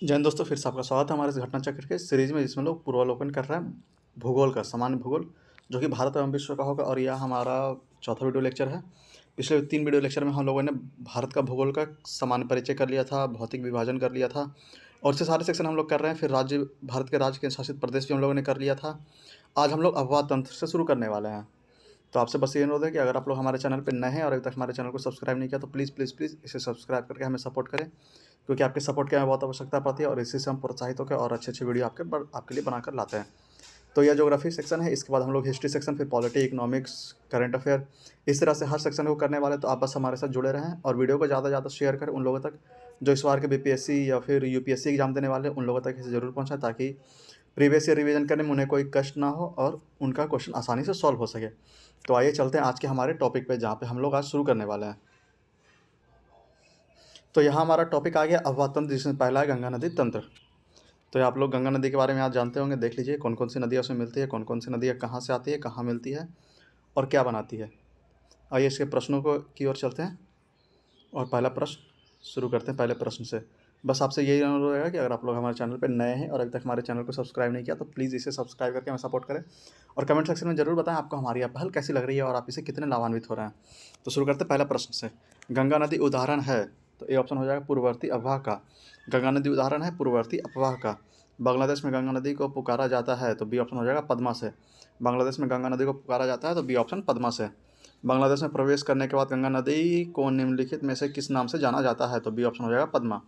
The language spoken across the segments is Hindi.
जय हिंद दोस्तों, फिर से आपका स्वागत है हमारे इस घटना चक्र के सीरीज में, जिसमें लोग पूर्वावलोकन कर रहे हैं भूगोल का, सामान्य भूगोल, जो कि भारत एवं विश्व का होगा। और यह हमारा चौथा वीडियो लेक्चर है। पिछले 3 वीडियो लेक्चर में हम लोगों ने भारत का भूगोल का सामान्य परिचय कर लिया था, भौतिक विभाजन कर लिया था, और इससे सारे सेक्शन हम लोग कर रहे हैं। फिर राज्य, भारत के राज्य के शासित प्रदेश भी हम लोगों ने कर लिया था। आज हम लोग अपवाद तंत्र से शुरू करने वाले हैं। तो आपसे बस ये अनुरोध है कि अगर आप लोग हमारे चैनल पर नए हैं और अभी तक हमारे चैनल को सब्सक्राइब नहीं किया, तो प्लीज़ प्लीज़ प्लीज़ इसे सब्सक्राइब करके हमें सपोर्ट करें, क्योंकि आपके सपोर्ट की हमें बहुत आवश्यकता पड़ती है, और इसी से हम प्रोत्साहित होकर और अच्छे अच्छे वीडियो आपके लिए बनाकर लाते हैं। तो यह ज्योग्राफी सेक्शन है। इसके बाद हम लोग हिस्ट्री सेक्शन, फिर पॉलिटी, इकोनॉमिक्स, करंट अफेयर, इस तरह से हर सेक्शन को करने वाले। तो आप बस हमारे साथ जुड़े रहें और वीडियो को ज़्यादा से ज़्यादा शेयर करें उन लोगों तक जो इस बार के बीपीएससी या फिर यूपीएससी एग्जाम देने वाले हैं। उन लोगों तक इसे ज़रूर पहुँचाएं, ताकि प्रीवियस ईयर रिवीजन करने में उन्हें कोई कष्ट ना हो और उनका क्वेश्चन आसानी से सॉल्व हो सके। तो आइए चलते हैं आज के हमारे टॉपिक पे, जहाँ पे हम लोग आज शुरू करने वाले हैं। तो यहाँ हमारा टॉपिक आ गया अपवाद तंत्र, जिसमें पहला है गंगा नदी तंत्र। तो आप लोग गंगा नदी के बारे में आज जानते होंगे। देख लीजिए कौन कौन सी नदियाँ उसमें मिलती है, कौन कौन सी नदियाँ कहाँ से आती है, कहाँ मिलती है और क्या बनाती है। आइए इसके प्रश्नों को की ओर चलते हैं और पहला प्रश्न शुरू करते हैं। पहले प्रश्न से बस आपसे यही अनुरोध रहेगा कि अगर आप लोग हमारे चैनल पर नए हैं और अभी तक हमारे चैनल को सब्सक्राइब नहीं किया, तो प्लीज़ इसे सब्सक्राइब करके हमें सपोर्ट करें, और कमेंट सेक्शन में ज़रूर बताएं आपको हमारी यह पहल कैसी लग रही है और आप इसे कितने लाभान्वित हो रहे हैं। तो शुरू करते हैं पहला प्रश्न से। गंगा नदी उदाहरण है, तो ए ऑप्शन हो जाएगा पूर्ववर्ती अफवाह का। गंगा नदी उदाहरण है पूर्ववर्ती अफवाह का। बांग्लादेश में गंगा नदी को पुकारा जाता है, तो बी ऑप्शन हो जाएगा पद्मा से। बांग्लादेश में गंगा नदी को पुकारा जाता है, तो बी ऑप्शन पद्मा से। बांग्लादेश में प्रवेश करने के बाद गंगा नदी को निम्नलिखित में से किस नाम से जाना जाता है, तो बी ऑप्शन हो जाएगा पद्मा।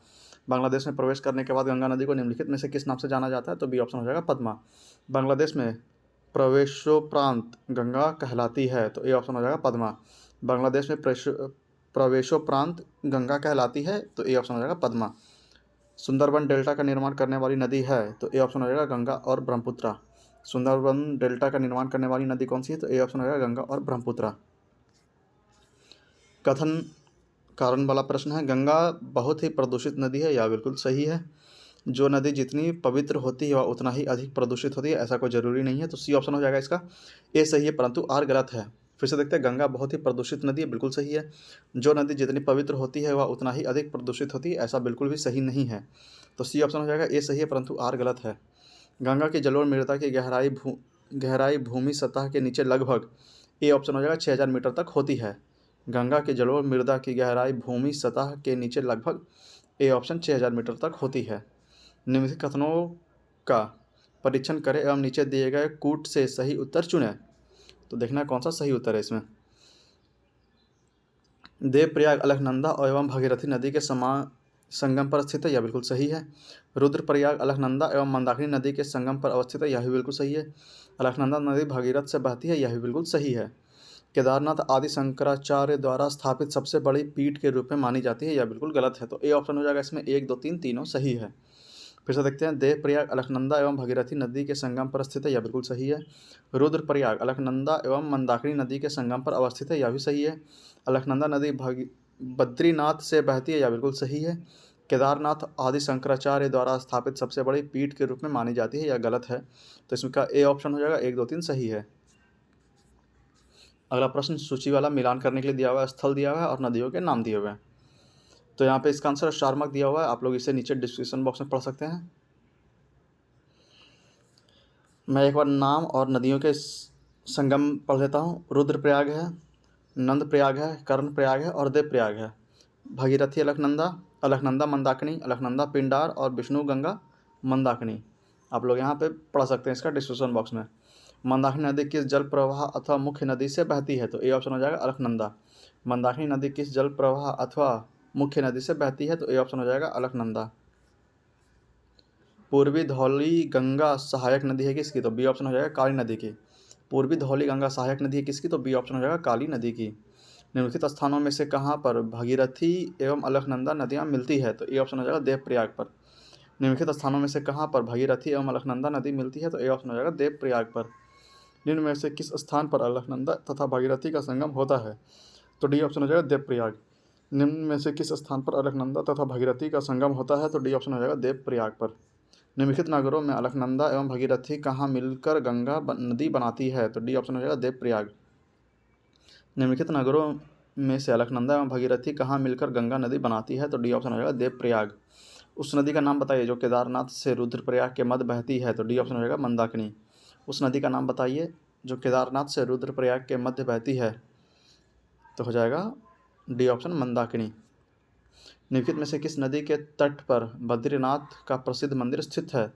बांग्लादेश में प्रवेश करने के बाद गंगा नदी को निम्नलिखित में से किस नाम से जाना जाता है, तो बी ऑप्शन हो जाएगा पद्मा। बांग्लादेश में प्रवेशोपरांत गंगा कहलाती है, तो ए ऑप्शन हो जाएगा पद्मा। बांग्लादेश में प्रवेशोपरांत गंगा कहलाती है, तो ए ऑप्शन हो जाएगा पद्मा। सुंदरबन डेल्टा का निर्माण करने वाली नदी है, तो ए ऑप्शन हो जाएगा गंगा और ब्रह्मपुत्रा। सुंदरबन डेल्टा का निर्माण करने वाली नदी कौन सी है, तो ए ऑप्शन हो जाएगा गंगा और ब्रह्मपुत्रा। कथन कारण वाला प्रश्न है। गंगा बहुत ही प्रदूषित नदी है, यह बिल्कुल सही है। जो नदी जितनी पवित्र होती है वह उतना ही अधिक प्रदूषित होती है, ऐसा कोई ज़रूरी नहीं है। तो सी ऑप्शन हो जाएगा इसका। ए सही है, परंतु आर गलत है। फिर से देखते हैं। गंगा बहुत ही प्रदूषित नदी है, बिल्कुल सही है। जो नदी जितनी पवित्र होती है वह उतना ही अधिक प्रदूषित होती है, ऐसा बिल्कुल भी सही नहीं है। तो सी ऑप्शन हो जाएगा। ए सही है, परंतु आर गलत है। गंगा की जलोढ़ मृदा की गहराई भूमि सतह के नीचे लगभग, ए ऑप्शन हो जाएगा 6000 मीटर तक होती है। गंगा की जलोढ़ मृदा की गहराई भूमि सतह के नीचे लगभग, ए ऑप्शन 6000 मीटर तक होती है। निम्नलिखित कथनों का परीक्षण करें एवं नीचे दिए गए कूट से सही उत्तर चुनें। तो देखना कौन सा सही उत्तर है इसमें। देवप्रयाग अलकनंदा एवं भगीरथी नदी के संगम पर स्थित है, यह बिल्कुल सही है। रुद्रप्रयाग अलकनंदा एवं मंदाकिनी नदी के संगम पर अवस्थित है, यह भी बिल्कुल सही है। अलकनंदा नदी भगीरथ से बहती है, यह भी बिल्कुल सही है। केदारनाथ आदि शंकराचार्य द्वारा स्थापित सबसे बड़ी पीठ के रूप में मानी जाती है, यह बिल्कुल गलत है। तो ए ऑप्शन हो जाएगा इसमें। 1, 2, 3 तीनों सही है। फिर से देखते हैं। देवप्रयाग अलकनंदा एवं भगीरथी नदी के संगम पर स्थित है, यह बिल्कुल सही है। रुद्रप्रयाग अलकनंदा एवं मंदाकिनी नदी के संगम पर अवस्थित है, यह भी सही है। अलकनंदा नदी बद्रीनाथ से बहती है, यह बिल्कुल सही है। केदारनाथ आदि शंकराचार्य द्वारा स्थापित सबसे बड़ी पीठ के रूप में मानी जाती है, यह गलत है। तो इसमें का ए ऑप्शन हो जाएगा। 1, 2, 3 सही है। अगला प्रश्न सूची वाला मिलान करने के लिए दिया हुआ है, स्थल दिया हुआ है और नदियों के नाम दिए हुए हैं। तो यहाँ पे इसका आंसर स्टार मार्क दिया हुआ है, आप लोग इसे नीचे डिस्क्रिप्शन बॉक्स में पढ़ सकते हैं। मैं एक बार नाम और नदियों के संगम पढ़ लेता हूँ। रुद्रप्रयाग है, नंदप्रयाग है, कर्णप्रयाग है और देवप्रयाग है। भगीरथी अलकनंदा, अलकनंदा मंदाकिनी, अलकनंदा पिंडार और विष्णु गंगा मंदाकिनी। आप लोग यहाँ पे पढ़ सकते हैं इसका डिस्क्रिप्शन बॉक्स में। मंदाकिनी नदी किस जल प्रवाह अथवा मुख्य नदी से बहती है, तो ए ऑप्शन हो जाएगा अलकनंदा। मंदाकिनी नदी किस जल प्रवाह अथवा मुख्य नदी से बहती है, तो ए ऑप्शन हो जाएगा अलकनंदा। पूर्वी धौली गंगा सहायक नदी है किसकी, तो बी ऑप्शन हो जाएगा काली नदी की। पूर्वी धौली गंगा सहायक नदी है किसकी, तो बी ऑप्शन हो जाएगा काली नदी की। निम्नलिखित स्थानों में से कहाँ पर भगीरथी एवं अलकनंदा नदियाँ मिलती है, तो ए ऑप्शन हो जाएगा देवप्रयाग पर। निम्नलिखित स्थानों में से कहाँ पर भगीरथी एवं अलकनंदा नदी मिलती है, तो ए ऑप्शन हो जाएगा देवप्रयाग पर। निम्न में से किस स्थान पर अलकनंदा तथा भगीरथी का संगम होता है, तो डी ऑप्शन हो जाएगा देवप्रयाग। निम्न में से किस स्थान पर अलकनंदा तथा भगीरथी का संगम होता है, तो डी ऑप्शन हो जाएगा देवप्रयाग पर। निम्नलिखित नगरों में अलकनंदा एवं भगीरथी कहाँ मिलकर गंगा नदी बनाती है, तो डी ऑप्शन हो जाएगा देवप्रयाग। निम्नलिखित नगरों में से अलकनंदा एवं भगीरथी कहाँ मिलकर गंगा नदी बनाती है, तो डी ऑप्शन हो जाएगा देवप्रयाग। उस नदी का नाम बताइए जो केदारनाथ से रुद्रप्रयाग के मध्य बहती है, तो डी ऑप्शन हो जाएगा मंदाकिनी। उस नदी का नाम बताइए जो केदारनाथ से रुद्रप्रयाग के मध्य बहती है, तो हो जाएगा डी ऑप्शन मंदाकिनी। निम्नलिखित में से किस नदी के तट पर बद्रीनाथ का प्रसिद्ध मंदिर स्थित है,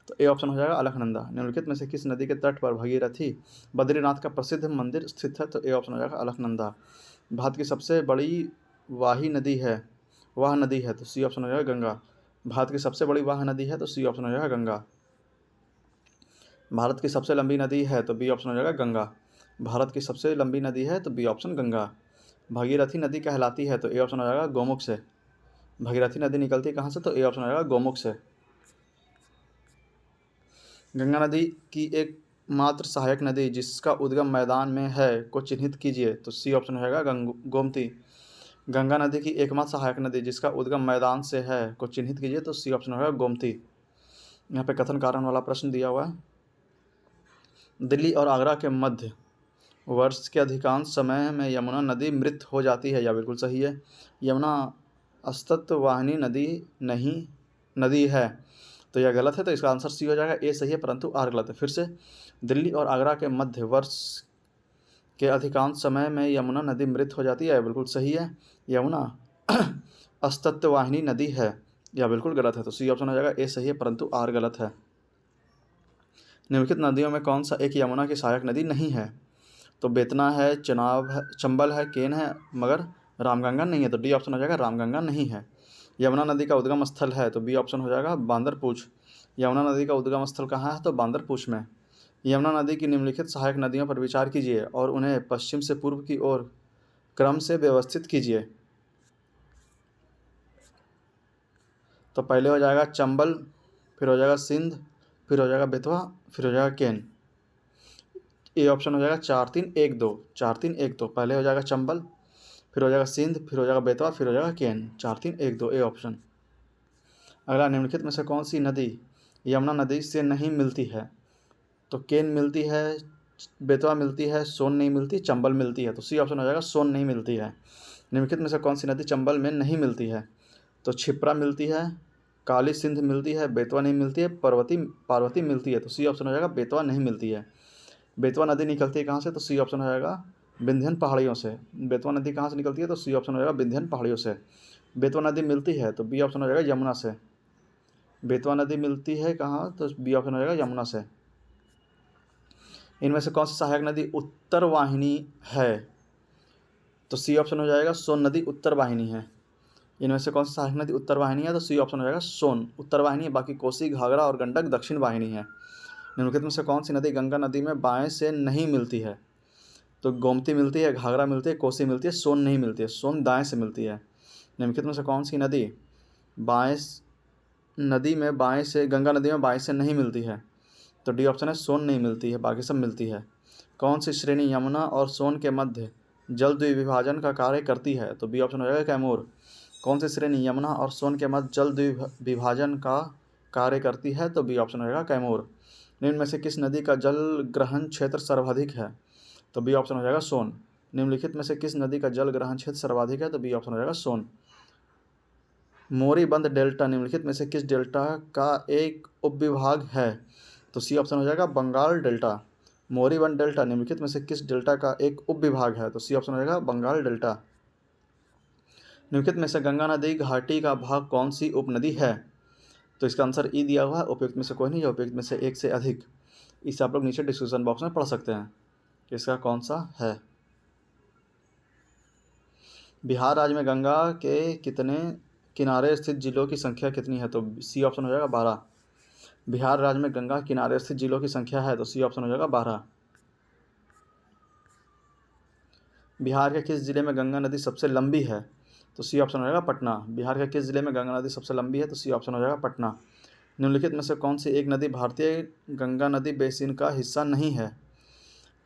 तो ए ऑप्शन हो जाएगा अलकनंदा। निम्नलिखित में से किस नदी के तट पर भगीरथी बद्रीनाथ का प्रसिद्ध मंदिर स्थित है, तो ए ऑप्शन हो जाएगा अलकनंदा। भारत की सबसे बड़ी वाही नदी है, वह नदी है, तो सी ऑप्शन हो जाएगा गंगा। भारत की सबसे बड़ी वाह नदी है, तो सी ऑप्शन हो जाएगा गंगा। भारत की सबसे लंबी नदी है, तो बी ऑप्शन हो जाएगा गंगा। भारत की सबसे लंबी नदी है, तो बी ऑप्शन गंगा। भगीरथी नदी कहलाती है, तो ए ऑप्शन हो जाएगा गोमुख से। भगीरथी नदी निकलती है कहाँ से, तो ए ऑप्शन हो जाएगा गोमुख से। गंगा नदी की एकमात्र सहायक नदी जिसका उद्गम मैदान में है को चिन्हित कीजिए, तो सी ऑप्शन हो जाएगा गोमती। गंगा नदी की एकमात्र सहायक नदी जिसका उद्गम मैदान से है को चिन्हित कीजिए, तो सी ऑप्शन हो जाएगा गोमती। यहाँ पे कथन कारण वाला प्रश्न दिया हुआ है। दिल्ली और आगरा के मध्य वर्ष के अधिकांश समय में यमुना नदी मृत हो जाती है, यह बिल्कुल सही है। यमुना अस्तित्ववाहिनी नदी है, तो यह गलत है, तो इसका आंसर सी हो जाएगा। ए सही है परंतु आर गलत है। फिर से, दिल्ली और आगरा के मध्य वर्ष के अधिकांश समय में यमुना नदी मृत हो जाती है, यह बिल्कुल सही है। यमुना अस्तित्ववाहिनी नदी है, यह बिल्कुल गलत है, तो सी ऑप्शन हो जाएगा। ए सही है परंतु आर गलत है। निम्नलिखित नदियों में कौन सा एक यमुना की सहायक नदी नहीं है, तो बेतना है, चनाब है, चंबल है, केन है, मगर रामगंगा नहीं है, तो डी ऑप्शन हो जाएगा रामगंगा नहीं है। यमुना नदी का उद्गम स्थल है, तो बी ऑप्शन हो जाएगा बांदरपूछ। यमुना नदी का उद्गम स्थल कहाँ है, तो बांदरपूछ में। यमुना नदी की निम्नलिखित सहायक नदियों पर विचार कीजिए और उन्हें पश्चिम से पूर्व की ओर क्रम से व्यवस्थित कीजिए। तो पहले हो जाएगा चंबल, फिर हो जाएगा सिंध, फिर हो जाएगा बेतवा, फिर हो जाएगा केन। ए ऑप्शन हो जाएगा 4-3-1-2। 4-3-1-2। पहले हो जाएगा चंबल, फिर हो जाएगा सिंध, फिर हो जाएगा बेतवा, फिर हो जाएगा केन। 4-3-1-2 ए ऑप्शन। अगला, निम्नलिखित में से कौन सी नदी यमुना नदी से नहीं मिलती है, तो केन मिलती है, बेतवा मिलती है, सोन नहीं मिलती, चंबल मिलती है, तो सी ऑप्शन हो जाएगा सोन नहीं मिलती है। निम्नलिखित में से कौन सी नदी चंबल में नहीं मिलती है, तो क्षिप्रा मिलती है, काली सिंध मिलती है, बेतवा नहीं मिलती है, पार्वती मिलती है, तो सी ऑप्शन हो जाएगा बेतवा नहीं मिलती है। बेतवा नदी निकलती है कहाँ से, तो सी ऑप्शन हो जाएगा विंध्यन पहाड़ियों से। बेतवा नदी कहाँ से निकलती है, तो सी ऑप्शन हो जाएगा विंध्यन पहाड़ियों से। बेतवा नदी मिलती है, तो बी ऑप्शन हो जाएगा यमुना से। बेतवा नदी मिलती है कहाँ, तो बी ऑप्शन हो जाएगा यमुना से। इनमें से कौन सी सहायक नदी उत्तर वाहिनी है, तो सी ऑप्शन हो जाएगा सोन नदी उत्तर वाहिनी है। इनमें से कौन सी सहायक नदी उत्तर वाहिनी है, तो सी ऑप्शन हो जाएगा सोन उत्तर वाहिनी है। बाकी कोसी, घाघरा और गंडक दक्षिण वाहिनी है। निम्नलिखित में से कौन सी नदी गंगा नदी में बाएं से नहीं मिलती है, तो गोमती मिलती है, घाघरा मिलती है, कोसी मिलती है, सोन नहीं मिलती है। सोन दाएं से मिलती है। निम्नलिखित में से कौन सी नदी गंगा नदी में बाएं से नहीं मिलती है, तो डी ऑप्शन है सोन नहीं मिलती है, बाकी सब मिलती है। कौन सी श्रेणी यमुना और सोन के मध्य जल द्विविभाजन का कार्य करती है, तो बी ऑप्शन हो जाएगा कैमूर। कौन सी श्रेणी यमुना और सोन के मध्य जल द्विविभाजन का कार्य करती है, तो बी ऑप्शन हो जाएगा कैमूर। निम्न में से किस नदी का जल ग्रहण क्षेत्र सर्वाधिक है, तो बी ऑप्शन हो जाएगा सोन। निम्नलिखित में से किस नदी का जल ग्रहण क्षेत्र सर्वाधिक है, तो बी ऑप्शन हो जाएगा सोन। मोरीबंद डेल्टा निम्नलिखित में से किस डेल्टा का एक उपविभाग है, तो सी ऑप्शन हो जाएगा बंगाल डेल्टा। मोरीबंद डेल्टा निम्नलिखित में से किस डेल्टा का एक उपविभाग है, तो सी ऑप्शन हो जाएगा बंगाल डेल्टा। निम्नलिखित में से गंगा नदी घाटी का भाग कौन सी उपनदी है, तो इसका आंसर ई दिया हुआ है। उपयुक्त में से कोई नहीं, उपयुक्त में से एक से अधिक। इसे आप लोग नीचे डिस्क्रिप्शन बॉक्स में पढ़ सकते हैं कि इसका कौन सा है। बिहार राज्य में गंगा के कितने किनारे स्थित जिलों की संख्या कितनी है, तो सी ऑप्शन हो जाएगा 12। बिहार राज्य में गंगा किनारे स्थित जिलों की संख्या है, तो सी ऑप्शन हो जाएगा 12। बिहार के किस जिले में गंगा नदी सबसे लंबी है, तो सी ऑप्शन हो जाएगा पटना। बिहार के किस जिले में गंगा नदी सबसे लंबी है, तो सी ऑप्शन हो जाएगा पटना। निम्नलिखित में से कौन सी एक नदी भारतीय गंगा नदी बेसिन का हिस्सा नहीं है,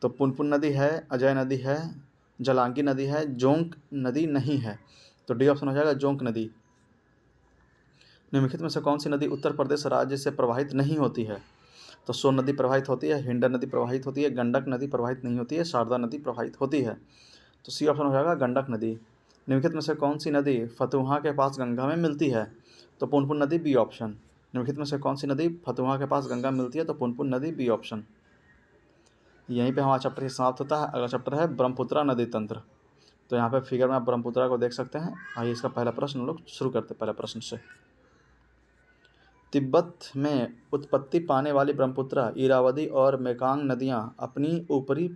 तो पुनपुन नदी है, अजय नदी है, जलांगी नदी है, जोंक नदी नहीं है, तो डी ऑप्शन हो जाएगा जोंक नदी। निम्नलिखित में से कौन सी नदी उत्तर प्रदेश राज्य से प्रवाहित नहीं होती है, तो सोन नदी प्रवाहित होती है, हिंडन नदी प्रवाहित होती है, गंडक नदी प्रवाहित नहीं होती है, शारदा नदी प्रवाहित होती है, तो सी ऑप्शन हो जाएगा गंडक नदी। निम्नलिखित में से कौन सी नदी फतुहा के पास गंगा में मिलती है? तो पुनपुन नदी, बी ऑप्शन। निम्नलिखित में से कौन सी नदी फतुहा के पास गंगा में मिलती है? तो पुनपुन नदी, बी ऑप्शन। यहीं पे हमारा चैप्टर समाप्त होता है। अगला चैप्टर है ब्रह्मपुत्रा नदी तंत्र। तो यहाँ पे फिगर में आप ब्रह्मपुत्रा को देख सकते हैं। आइए इसका पहला प्रश्न हम लोग शुरू करते हैं पहला प्रश्न से। तिब्बत में उत्पत्ति पाने वाली ब्रह्मपुत्रा, इरावदी और मेकांग नदियाँ अपनी ऊपरी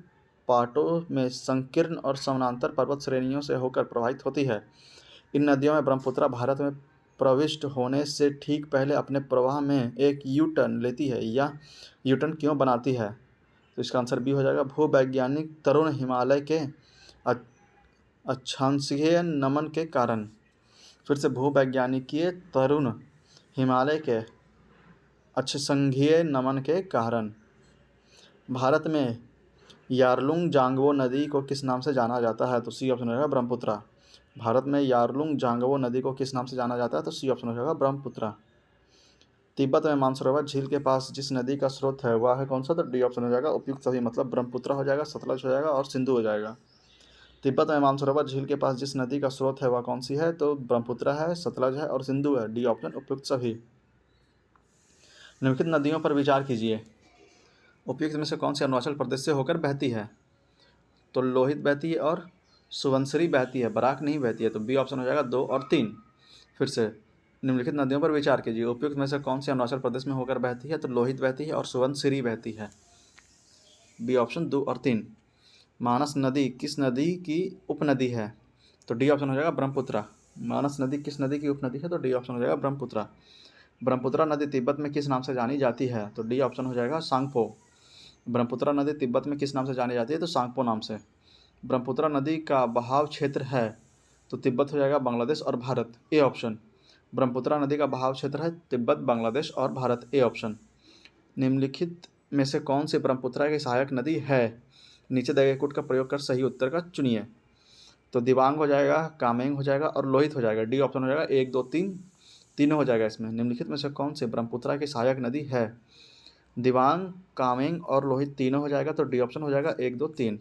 पाटों में संकीर्ण और समानांतर पर्वत श्रेणियों से होकर प्रवाहित होती है। इन नदियों में ब्रह्मपुत्रा भारत में प्रविष्ट होने से ठीक पहले अपने प्रवाह में एक यू टर्न लेती है। यह यू टर्न क्यों बनाती है? तो इसका आंसर बी हो जाएगा। भूवैज्ञानिक तरुण हिमालय के अक्षांशीय नमन के कारण। फिर से, भूवैज्ञानिकीय तरुण हिमालय के अक्षांशीय नमन के कारण। भारत में यारलुंग जांगवो नदी को किस नाम से जाना जाता है? तो सी ऑप्शन हो जाएगा ब्रह्मपुत्रा। भारत में यारलुंग जांगवो नदी को किस नाम से जाना जाता है? तो सी ऑप्शन हो जाएगा ब्रह्मपुत्रा। तिब्बत में मानसरोवर झील के पास जिस नदी का स्रोत है वह है कौन सा? तो डी ऑप्शन हो जाएगा उपयुक्त सभी, मतलब ब्रह्मपुत्रा हो जाएगा, सतलज हो जाएगा और सिंधु हो जाएगा। तिब्बत में मानसरोवर झील के पास जिस नदी का स्रोत है वह कौन सी है? तो ब्रह्मपुत्रा है, सतलज है और सिंधु है। डी ऑप्शन उपयुक्त सभी। निम्नलिखित नदियों पर विचार कीजिए। उपयुक्त में से कौन सी अरुणाचल प्रदेश से होकर बहती है? तो लोहित बहती है और सुबनसिरी बहती है, बराक नहीं बहती है। तो बी ऑप्शन हो जाएगा 2 और 3। फिर से, निम्नलिखित नदियों पर विचार कीजिए। उपयुक्त में से कौन सी अरुणाचल प्रदेश में होकर बहती है? तो लोहित बहती है और सुबनसिरी बहती है। बी ऑप्शन 2 और 3। मानस नदी किस नदी की उपनदी है? तो डी ऑप्शन हो जाएगा ब्रह्मपुत्रा। मानस नदी किस नदी की उपनदी है? तो डी ऑप्शन हो जाएगा ब्रह्मपुत्रा। ब्रह्मपुत्रा नदी तिब्बत में किस नाम से जानी जाती है? तो डी ऑप्शन हो जाएगा सांगपो। ब्रह्मपुत्रा नदी तिब्बत में किस नाम से जानी जाती है? तो सांगपो नाम से। ब्रह्मपुत्रा नदी का बहाव क्षेत्र है? तो तिब्बत हो जाएगा, बांग्लादेश और भारत, ए ऑप्शन। ब्रह्मपुत्रा नदी का बहाव क्षेत्र है तिब्बत, बांग्लादेश और भारत, ए ऑप्शन। निम्नलिखित में से कौन सी ब्रह्मपुत्रा की सहायक नदी है? नीचे दिए गए कूट का प्रयोग कर सही उत्तर का चुनिए। तो दिबांग हो जाएगा, कामेंग हो जाएगा और लोहित हो जाएगा। डी ऑप्शन हो जाएगा 1, 2, 3 तीनों हो जाएगा इसमें। निम्नलिखित में से कौन सी ब्रह्मपुत्रा की सहायक नदी है? दिबांग, कामेंग और लोहित तीनों हो जाएगा। तो डी ऑप्शन हो जाएगा 1, 2, 3।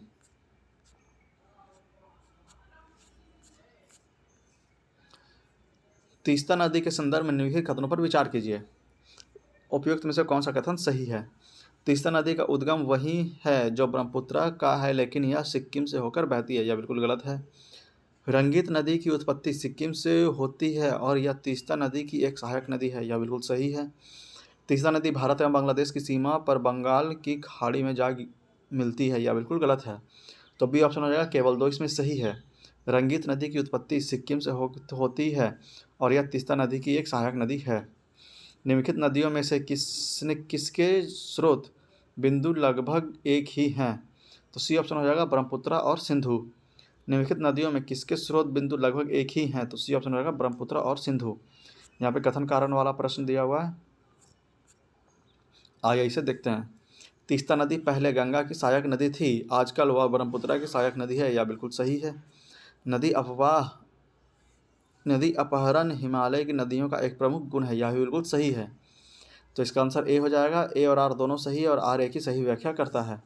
तीस्ता नदी के संदर्भ में निम्नलिखित कथनों पर विचार कीजिए। उपयुक्त में से कौन सा कथन सही है? तीस्ता नदी का उद्गम वही है जो ब्रह्मपुत्रा का है, लेकिन यह सिक्किम से होकर बहती है, यह बिल्कुल गलत है। रंगीत नदी की उत्पत्ति सिक्किम से होती है और यह तीस्ता नदी की एक सहायक नदी है, यह बिल्कुल सही है। तीस्ता नदी भारत एवं बांग्लादेश की सीमा पर बंगाल की खाड़ी में जा मिलती है, यह बिल्कुल गलत है। तो बी ऑप्शन हो जाएगा केवल 2 इसमें सही है। रंगीत नदी की उत्पत्ति सिक्किम से होती है और यह तीस्ता नदी की एक सहायक नदी है। निम्नलिखित नदियों में से किसके स्रोत बिंदु लगभग एक ही हैं? तो सी ऑप्शन हो जाएगा ब्रह्मपुत्रा और सिंधु। निम्नलिखित नदियों में किसके स्रोत बिंदु लगभग एक ही हैं? तो सी ऑप्शन हो जाएगा ब्रह्मपुत्रा और सिंधु। यहाँ पे कथन कारण वाला प्रश्न दिया हुआ है, आइए इसे देखते हैं। तीस्ता नदी पहले गंगा की सहायक नदी थी, आजकल वह ब्रह्मपुत्रा की सहायक नदी है, यह बिल्कुल सही है। नदी अपहरण हिमालय की नदियों का एक प्रमुख गुण है, यह भी बिल्कुल सही है। तो इसका आंसर ए हो जाएगा। ए और आर दोनों सही है और आर ए की सही व्याख्या करता है।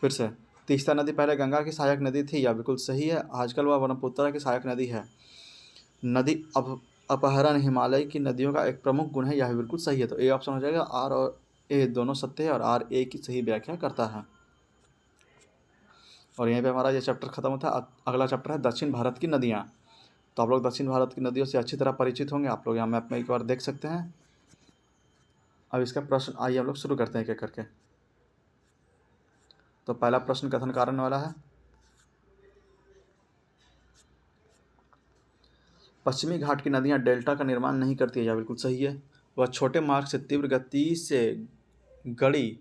फिर से, तीस्ता नदी पहले गंगा की सहायक नदी थी, यह बिल्कुल सही है। आजकल वह ब्रह्मपुत्रा की सहायक नदी है। नदी अपहरण हिमालय की नदियों का एक प्रमुख गुण है, यह भी बिल्कुल सही है। तो ए ऑप्शन हो जाएगा। आर और ए दोनों सत्य है और आर ए की सही व्याख्या करता है। और यहीं पे हमारा ये चैप्टर खत्म होता है। अगला चैप्टर है दक्षिण भारत की नदियाँ। तो आप लोग दक्षिण भारत की नदियों से अच्छी तरह परिचित होंगे। आप लोग यहाँ मैप में एक बार देख सकते हैं। अब इसका प्रश्न आइए हम लोग शुरू करते हैं एक एक करके। तो पहला प्रश्न कथन कारण वाला है। पश्चिमी घाट की नदियाँ डेल्टा का निर्माण नहीं करती है, यह बिल्कुल सही है। वह छोटे मार्ग से तीव्र गति से गड़ी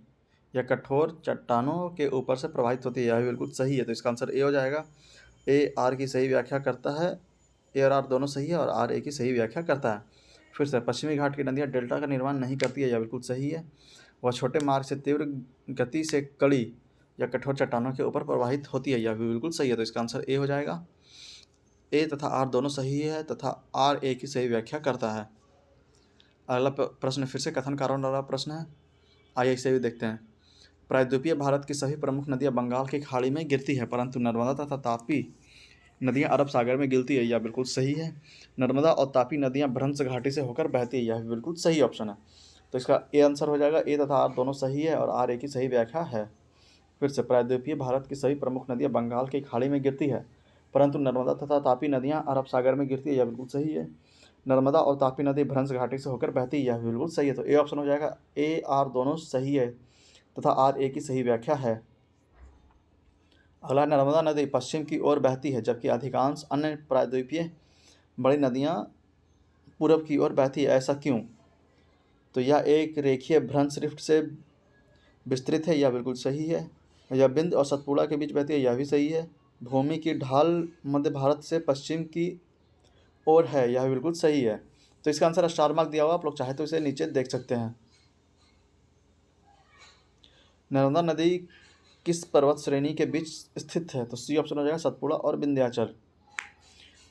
या कठोर चट्टानों के ऊपर से प्रवाहित होती है, यह बिल्कुल सही है। तो इसका आंसर ए हो जाएगा। ए आर की सही व्याख्या करता है। ए और आर दोनों सही है और आर ए की सही व्याख्या करता है। फिर से, पश्चिमी घाट की नदियाँ डेल्टा का निर्माण नहीं करती है, यह बिल्कुल सही है। वह छोटे मार्ग से तीव्र गति से कड़ी या कठोर चट्टानों के ऊपर प्रवाहित होती है, यह भी बिल्कुल सही है। तो इसका आंसर ए हो जाएगा। ए तथा आर दोनों सही है तथा आर ए की सही व्याख्या करता है। अगला प्रश्न फिर से कथन कारण वाला प्रश्न है, आइए इसे भी देखते हैं। प्रायद्वीपीय भारत की सभी प्रमुख नदियाँ बंगाल की खाड़ी में गिरती है, परंतु नर्मदा तथा तापी नदियाँ अरब सागर में गिरती है, यह बिल्कुल सही है। नर्मदा और तापी नदियाँ भ्रंश घाटी से होकर बहती है, यह भी बिल्कुल सही ऑप्शन है। तो इसका ए आंसर हो जाएगा। ए तथा आर दोनों सही है और आर ए की सही व्याख्या है। फिर से, प्रायद्वीपीय भारत की सभी प्रमुख नदियाँ बंगाल की खाड़ी में गिरती है, परंतु नर्मदा तथा तापी नदियाँ अरब सागर में गिरती है, यह बिल्कुल सही है। नर्मदा और तापी नदी भ्रंश घाटी से होकर बहती है, यह भी बिल्कुल सही है। तो ए ऑप्शन हो जाएगा। ए आर दोनों सही है तथा आर ए की सही व्याख्या है। अगला, नर्मदा नदी पश्चिम की ओर बहती है जबकि अधिकांश अन्य प्रायद्वीपीय बड़ी नदियाँ पूरब की ओर बहती है, ऐसा क्यों? तो यह एक रेखीय भ्रंश रिफ्ट से विस्तृत है, यह बिल्कुल सही है। यह बिंद और सतपुड़ा के बीच बहती है, यह भी सही है। भूमि की ढाल मध्य भारत से पश्चिम की ओर है, यह बिल्कुल सही है। तो इसका आंसर स्टार मार्क दिया हुआ, आप लोग चाहे तो इसे नीचे देख सकते हैं। नर्मदा नदी किस पर्वत श्रेणी के बीच स्थित है? तो सी ऑप्शन हो जाएगा, सतपुड़ा और विंध्याचल।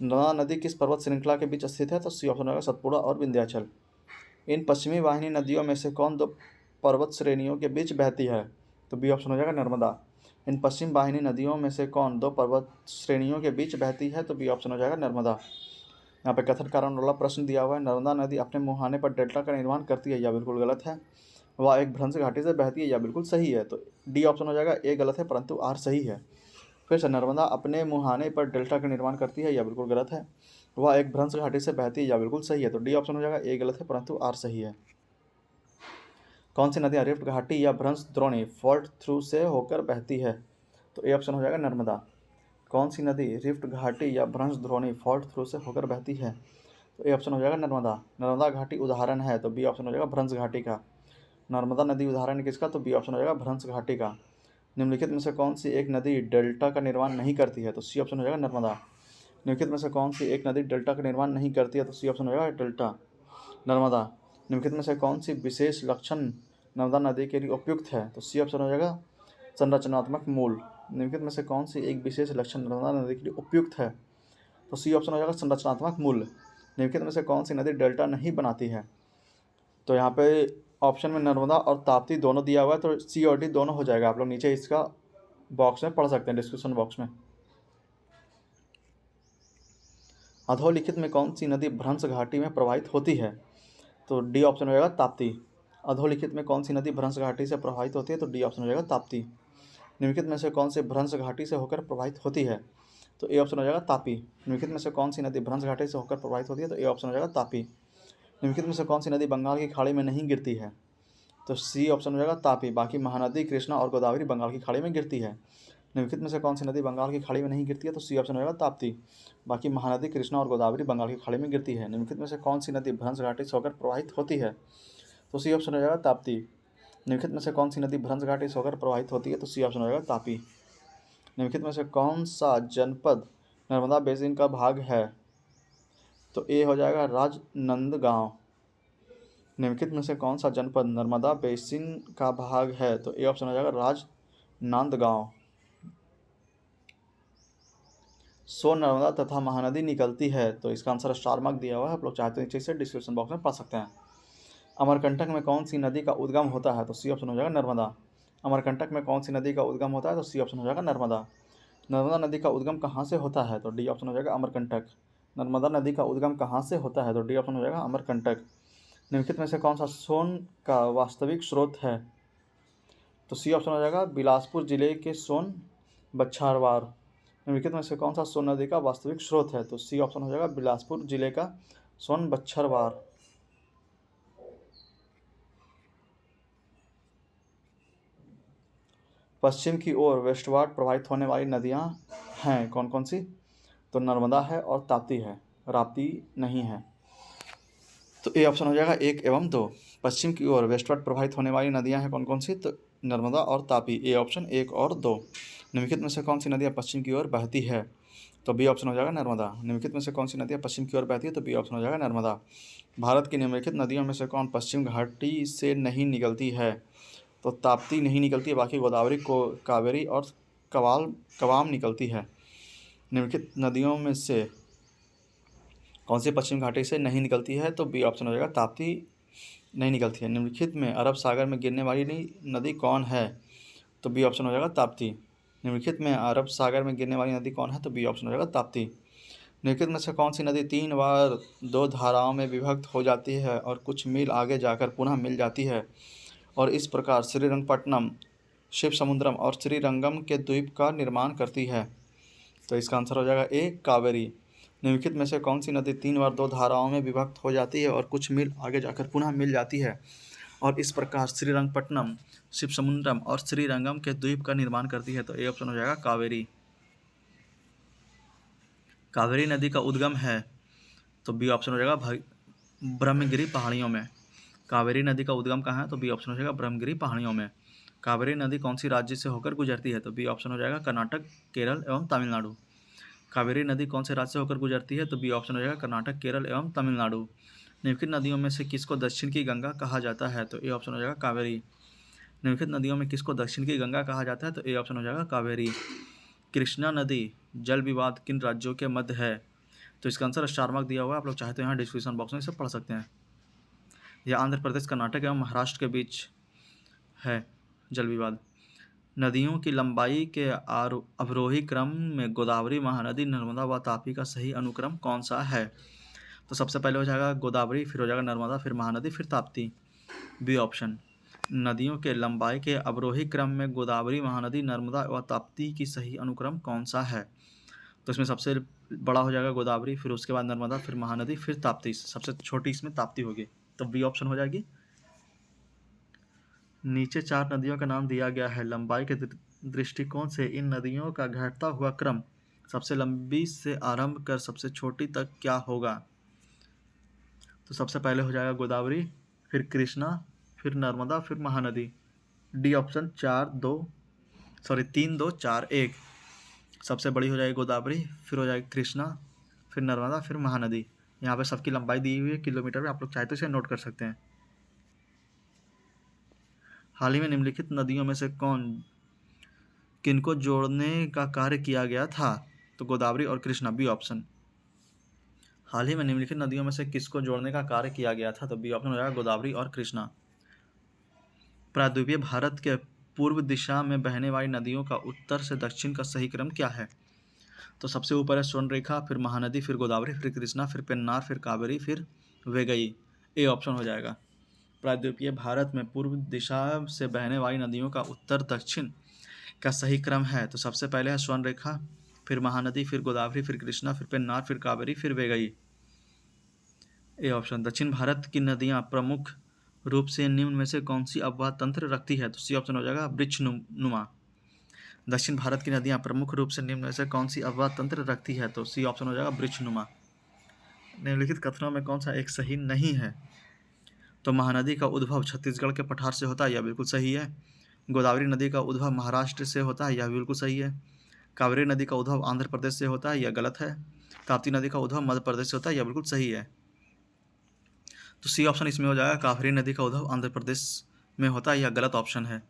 नर्मदा नदी किस पर्वत श्रृंखला के बीच स्थित है? तो सी ऑप्शन हो जाएगा, सतपुड़ा और विंध्याचल। इन पश्चिमी वाहिनी नदियों में से कौन दो पर्वत श्रेणियों के बीच बहती है? तो बी ऑप्शन हो जाएगा, नर्मदा। इन पश्चिम वाहिनी नदियों में से कौन दो पर्वत श्रेणियों के बीच बहती है? तो बी ऑप्शन हो जाएगा, नर्मदा। यहाँ पे कथन कारण वाला प्रश्न दिया हुआ है। नर्मदा नदी अपने मुहाने पर डेल्टा का निर्माण करती है, यह बिल्कुल गलत है। वह एक भ्रंश घाटी से बहती है, यह बिल्कुल सही है। तो डी ऑप्शन हो जाएगा। ए गलत है परंतु आर सही है। फिर से, नर्मदा अपने मुहाने पर डेल्टा का निर्माण करती है, यह बिल्कुल गलत है। वह एक भ्रंश घाटी से बहती है, यह बिल्कुल सही है। तो डी ऑप्शन हो जाएगा। ए गलत है परंतु आर सही है। कौन सी नदियाँ रिफ्ट घाटी या भ्रंश द्रोणी फॉल्ट थ्रू से होकर बहती है? तो ए ऑप्शन हो जाएगा, नर्मदा। कौन सी नदी रिफ्ट घाटी या भ्रंश द्रोणी फॉल्ट थ्रू से होकर बहती है? तो ए ऑप्शन हो जाएगा, नर्मदा। नर्मदा घाटी उदाहरण है, तो बी ऑप्शन हो जाएगा, भ्रंश घाटी का। नर्मदा नदी उदाहरण किसका? तो बी ऑप्शन हो जाएगा, भ्रंश घाटी का। निम्नलिखित में से कौन सी एक नदी डेल्टा का निर्माण नहीं करती है? तो सी ऑप्शन हो जाएगा, नर्मदा। निम्नलिखित में से कौन सी एक नदी डेल्टा का निर्माण नहीं करती है? तो सी ऑप्शन हो जाएगा, डेल्टा, नर्मदा। निम्नलिखित में से कौन सी विशेष लक्षण नर्मदा नदी के लिए उपयुक्त है? तो सी ऑप्शन हो जाएगा, संरचनात्मक मूल। निम्नलिखित में से कौन सी एक विशेष लक्षण नर्मदा नदी के लिए उपयुक्त है? तो सी ऑप्शन हो जाएगा, संरचनात्मक मूल। निम्नलिखित में से कौन सी नदी डेल्टा नहीं बनाती है? तो यहाँ पे ऑप्शन में नर्मदा और ताप्ती दोनों दिया हुआ है, तो सी और डी दोनों हो जाएगा। आप लोग नीचे इसका बॉक्स में पढ़ सकते हैं, डिस्क्रिप्शन बॉक्स में। अधोलिखित में कौन सी नदी भ्रंश घाटी में प्रवाहित होती है? तो डी ऑप्शन हो जाएगा, ताप्ती। अधोलिखित में कौन सी नदी भ्रंश घाटी से प्रवाहित होती है? तो डी ऑप्शन हो जाएगा, ताप्ती। निम्नलिखित में से कौन सी भ्रंश घाटी से होकर प्रवाहित होती है? तो ए ऑप्शन हो जाएगा, तापी। निम्नलिखित में से कौन सी नदी भ्रंश घाटी से होकर प्रवाहित होती है? तो ए ऑप्शन हो जाएगा, तापी। निम्नलिखित में से कौन सी नदी बंगाल की खाड़ी में नहीं गिरती है? तो सी ऑप्शन हो जाएगा, तापी। बाकी महानदी, कृष्णा और गोदावरी बंगाल की खाड़ी में गिरती है। निम्नलिखित में से कौन सी नदी बंगाल की खाड़ी में नहीं गिरती है? तो सी ऑप्शन हो जाएगा, ताप्ती। बाकी महानदी, कृष्णा और गोदावरी बंगाल की खाड़ी में गिरती है। निम्नलिखित में से कौन सी नदी भ्रंश घाटी से होकर प्रवाहित होती है? तो सी ऑप्शन हो जाएगा, ताप्ती। निम्नलिखित में से कौन सी नदी भ्रंश घाटी से होकर प्रवाहित होती है? तो सी ऑप्शन हो जाएगा, तापी। निम्नलिखित में से कौन सा जनपद नर्मदा बेसिन का भाग है? तो ए हो जाएगा, राजनंदगांव। निम्नलिखित में से कौन सा जनपद नर्मदा बेसिन का भाग है? तो ए ऑप्शन हो जाएगा, राजनांदगांव। सोन नर्मदा तथा महानदी निकलती है, तो इसका आंसर स्टार मार्क दिया हुआ है। आप लोग चाहते हैं नीचे से डिस्क्रिप्शन बॉक्स में पढ़ सकते हैं। अमरकंटक में कौन सी नदी का उद्गम होता है? तो सी ऑप्शन हो जाएगा, नर्मदा। अमरकंटक में कौन सी नदी का उद्गम होता है? तो सी ऑप्शन हो जाएगा, नर्मदा। नर्मदा नदी का उद्गम कहाँ से होता है? तो डी ऑप्शन हो जाएगा, अमरकंटक। नर्मदा नदी का उद्गम कहाँ से होता है? तो डी ऑप्शन हो जाएगा, अमरकंटक। निम्नलिखित में से कौन सा सोन का वास्तविक स्रोत है? तो सी ऑप्शन हो जाएगा, बिलासपुर जिले के सोन बछारवार। निम्नलिखित में से कौन सा सोन नदी का वास्तविक स्रोत है? तो सी ऑप्शन हो जाएगा, बिलासपुर जिले का सोन बछारवार। पश्चिम की ओर वेस्टवार्ड प्रवाहित होने वाली नदियां हैं कौन कौन सी? तो नर्मदा है और ताप्ती है, राप्ती नहीं है। तो ए ऑप्शन हो जाएगा, 1 एवं 2। पश्चिम की ओर वेस्टवर्ड प्रवाहित होने वाली नदियां हैं कौन कौन सी? तो नर्मदा और तापी। ए ऑप्शन 1 और 2। निम्नलिखित में से कौन सी नदियां पश्चिम की ओर बहती है? तो बी ऑप्शन हो जाएगा, नर्मदा। निम्नलिखित में से कौन सी नदियां पश्चिम की ओर बहती है? तो बी ऑप्शन हो जाएगा, नर्मदा। भारत की निम्नलिखित नदियों में से कौन पश्चिम घाटी से नहीं निकलती है? तो ताप्ती नहीं निकलती है, बाकी गोदावरी को कावेरी और कवाम निकलती है। निम्नलिखित नदियों में से कौन सी पश्चिम घाटी से नहीं निकलती है? तो बी ऑप्शन हो जाएगा, ताप्ती नहीं निकलती है। निम्नलिखित में अरब सागर में गिरने वाली नदी कौन है? तो बी ऑप्शन हो जाएगा, ताप्ती। निम्नलिखित में अरब सागर में गिरने वाली नदी कौन है? तो बी ऑप्शन हो जाएगा ताप्ती। निम्नलिखित में से कौन सी नदी 3 बार 2 धाराओं में विभक्त हो जाती है और कुछ मील आगे जाकर पुनः मिल जाती है और इस प्रकार श्रीरंगपट्टनम, शिवसमुद्रम और श्रीरंगम के द्वीप का निर्माण करती है? तो इसका आंसर हो जाएगा ए कावेरी। निम्नलिखित में से कौन सी नदी 3 बार 2 धाराओं में विभक्त हो जाती है और कुछ मील आगे जाकर पुनः मिल जाती है और इस प्रकार श्रीरंगपट्टनम, शिवसमुद्रम और श्रीरंगम के द्वीप का निर्माण करती है? तो ए ऑप्शन हो जाएगा कावेरी। कावेरी नदी का उद्गम है तो बी ऑप्शन हो जाएगा ब्रह्मगिरी पहाड़ियों में। कावेरी नदी का उद्गम कहाँ है? तो बी ऑप्शन हो जाएगा ब्रह्मगिरी पहाड़ियों में। कावेरी नदी कौन सी राज्य से होकर गुजरती है? तो बी ऑप्शन हो जाएगा कर्नाटक, केरल एवं तमिलनाडु। कावेरी नदी कौन से राज्य से होकर गुजरती है? तो बी ऑप्शन हो जाएगा कर्नाटक, केरल एवं तमिलनाडु। निम्नलिखित नदियों में से किसको दक्षिण की गंगा कहा जाता है? तो ए ऑप्शन हो जाएगा कावेरी। निम्नलिखित नदियों में किसको दक्षिण की गंगा कहा जाता है? तो ए ऑप्शन हो जाएगा कावेरी। कृष्णा नदी जल विवाद किन राज्यों के मध्य है? तो इसका आंसर स्टार मार्क दिया हुआ है, आप लोग चाहे तो यहाँ डिस्क्रिप्शन बॉक्स में इसे पढ़ सकते हैं। यह आंध्र प्रदेश, कर्नाटक एवं महाराष्ट्र के बीच है जल विवाद। नदियों की लंबाई के अवरोही क्रम में गोदावरी, महानदी, नर्मदा व तापी का सही अनुक्रम कौन सा है? तो सबसे पहले हो जाएगा गोदावरी, फिर हो जाएगा नर्मदा, फिर महानदी, फिर ताप्ती। B option. नदियों के लंबाई के अवरोही क्रम में गोदावरी, महानदी, नर्मदा व ताप्ती की सही अनुक्रम कौन सा है? तो इसमें सबसे बड़ा हो जाएगा गोदावरी, फिर उसके बाद नर्मदा, फिर महानदी, फिर ताप्ती। सबसे छोटी इसमें ताप्ती होगी, तो बी ऑप्शन हो जाएगी। नीचे 4 नदियों का नाम दिया गया है। लंबाई के दृष्टिकोण से इन नदियों का घटता हुआ क्रम सबसे लंबी से आरंभ कर सबसे छोटी तक क्या होगा? तो सबसे पहले हो जाएगा गोदावरी, फिर कृष्णा, फिर नर्मदा, फिर महानदी। D option 3 2 4 1। सबसे बड़ी हो जाएगी गोदावरी, फिर हो जाएगी कृष्णा, फिर नर्मदा, फिर महानदी। यहाँ पे सबकी लंबाई दी हुई है किलोमीटर में, आप लोग चाहे तो इसे नोट कर सकते हैं। हाल ही में निम्नलिखित नदियों में से किनको जोड़ने का कार्य किया गया था? तो गोदावरी और कृष्णा, बी ऑप्शन। हाल ही में निम्नलिखित नदियों में से किसको जोड़ने का कार्य किया गया था? तो बी ऑप्शन हो जाएगा गोदावरी और कृष्णा। प्रायद्वीपीय भारत के पूर्व दिशा में बहने वाली नदियों का उत्तर से दक्षिण का सही क्रम क्या है? तो सबसे ऊपर है स्वर्णरेखा, फिर महानदी, फिर गोदावरी, फिर कृष्णा, फिर पेन्नार, फिर कावेरी, फिर वेगई। ए ऑप्शन हो जाएगा। प्रायद्वीपीय भारत में पूर्व दिशा से बहने वाली नदियों का उत्तर दक्षिण का सही क्रम है। तो सबसे पहले है स्वर्णरेखा, फिर महानदी, फिर गोदावरी, फिर कृष्णा, फिर पेन्नार, फिर कावेरी, फिर वेगई। A option. दक्षिण भारत की नदियाँ प्रमुख रूप से निम्न में से कौन सी अपवाह तंत्र रखती है? तो सी ऑप्शन हो जाएगा वृक्षनुमा। दक्षिण भारत की नदियाँ प्रमुख रूप से निम्न में से कौन सी अपवाह तंत्र रखती है? तो सी ऑप्शन हो जाएगा वृक्षनुमा। निम्नलिखित कथनों में कौन सा एक सही नहीं है? तो महानदी का उद्भव छत्तीसगढ़ के पठार से होता है, यह बिल्कुल सही है। गोदावरी नदी का उद्भव महाराष्ट्र से होता है, यह बिल्कुल सही है। कावेरी नदी का उद्भव आंध्र प्रदेश से होता है, यह गलत है। ताप्ती नदी का उद्भव मध्य प्रदेश से होता है, यह बिल्कुल सही है। तो सी ऑप्शन इसमें हो जाएगा। कावेरी नदी का उद्भव आंध्र प्रदेश में होता है, यह गलत ऑप्शन है।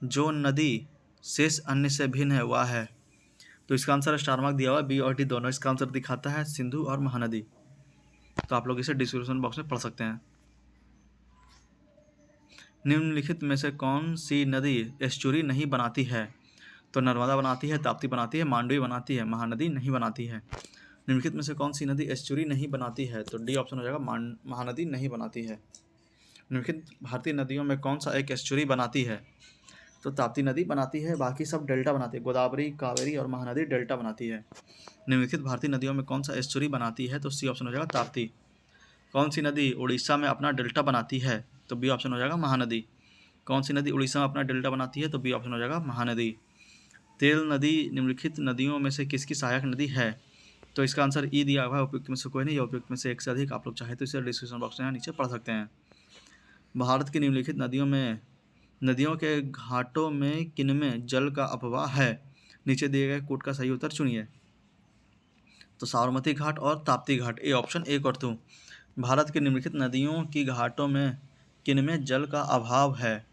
जो नदी शेष अन्य से भिन्न है वह है। तो इसका आंसर स्टार मार्क दिया हुआ है, बी और डी दोनों इसका आंसर दिखाता है, सिंधु और महानदी। तो आप लोग इसे डिस्क्रिप्शन बॉक्स में पढ़ सकते हैं। निम्नलिखित में से कौन सी नदी एस्चुरी नहीं बनाती है? तो नर्मदा बनाती है, ताप्ती बनाती है, मांडवी बनाती है, महानदी नहीं बनाती है। निम्नलिखित में से कौन सी नदी एस्चुरी नहीं बनाती है? तो डी ऑप्शन हो जाएगा, महानदी नहीं बनाती है। निम्नलिखित भारतीय नदियों में कौन सा एक एस्चुरी बनाती है? तो ताप्ती नदी बनाती है, बाकी सब डेल्टा बनाती है। गोदावरी, कावेरी और महानदी डेल्टा बनाती है। निम्नलिखित भारतीय नदियों में कौन सा एस्चुरी बनाती है? तो सी ऑप्शन हो जाएगा ताप्ती। कौन सी नदी उड़ीसा में अपना डेल्टा बनाती है? तो बी ऑप्शन हो जाएगा महानदी। कौन सी नदी उड़ीसा में अपना डेल्टा बनाती है? तो बी ऑप्शन हो जाएगा महानदी। तेल नदी निम्नलिखित नदियों में से किसकी सहायक नदी है? तो इसका आंसर ई दिया हुआ है, उपयुक्त में से कोई नहीं, या उपयुक्त में से एक से अधिक। आप लोग चाहे तो इसे डिस्क्रिप्शन बॉक्स में यहाँ नीचे पढ़ सकते हैं। भारत की निम्नलिखित नदियों के घाटों में किनमें जल का अभाव है? नीचे दिए गए कूट का सही उत्तर चुनिए। तो साबरमती घाट और ताप्ती घाट, ए ऑप्शन 1 और 2। भारत की निम्नलिखित नदियों की घाटों में किनमें जल का अभाव है?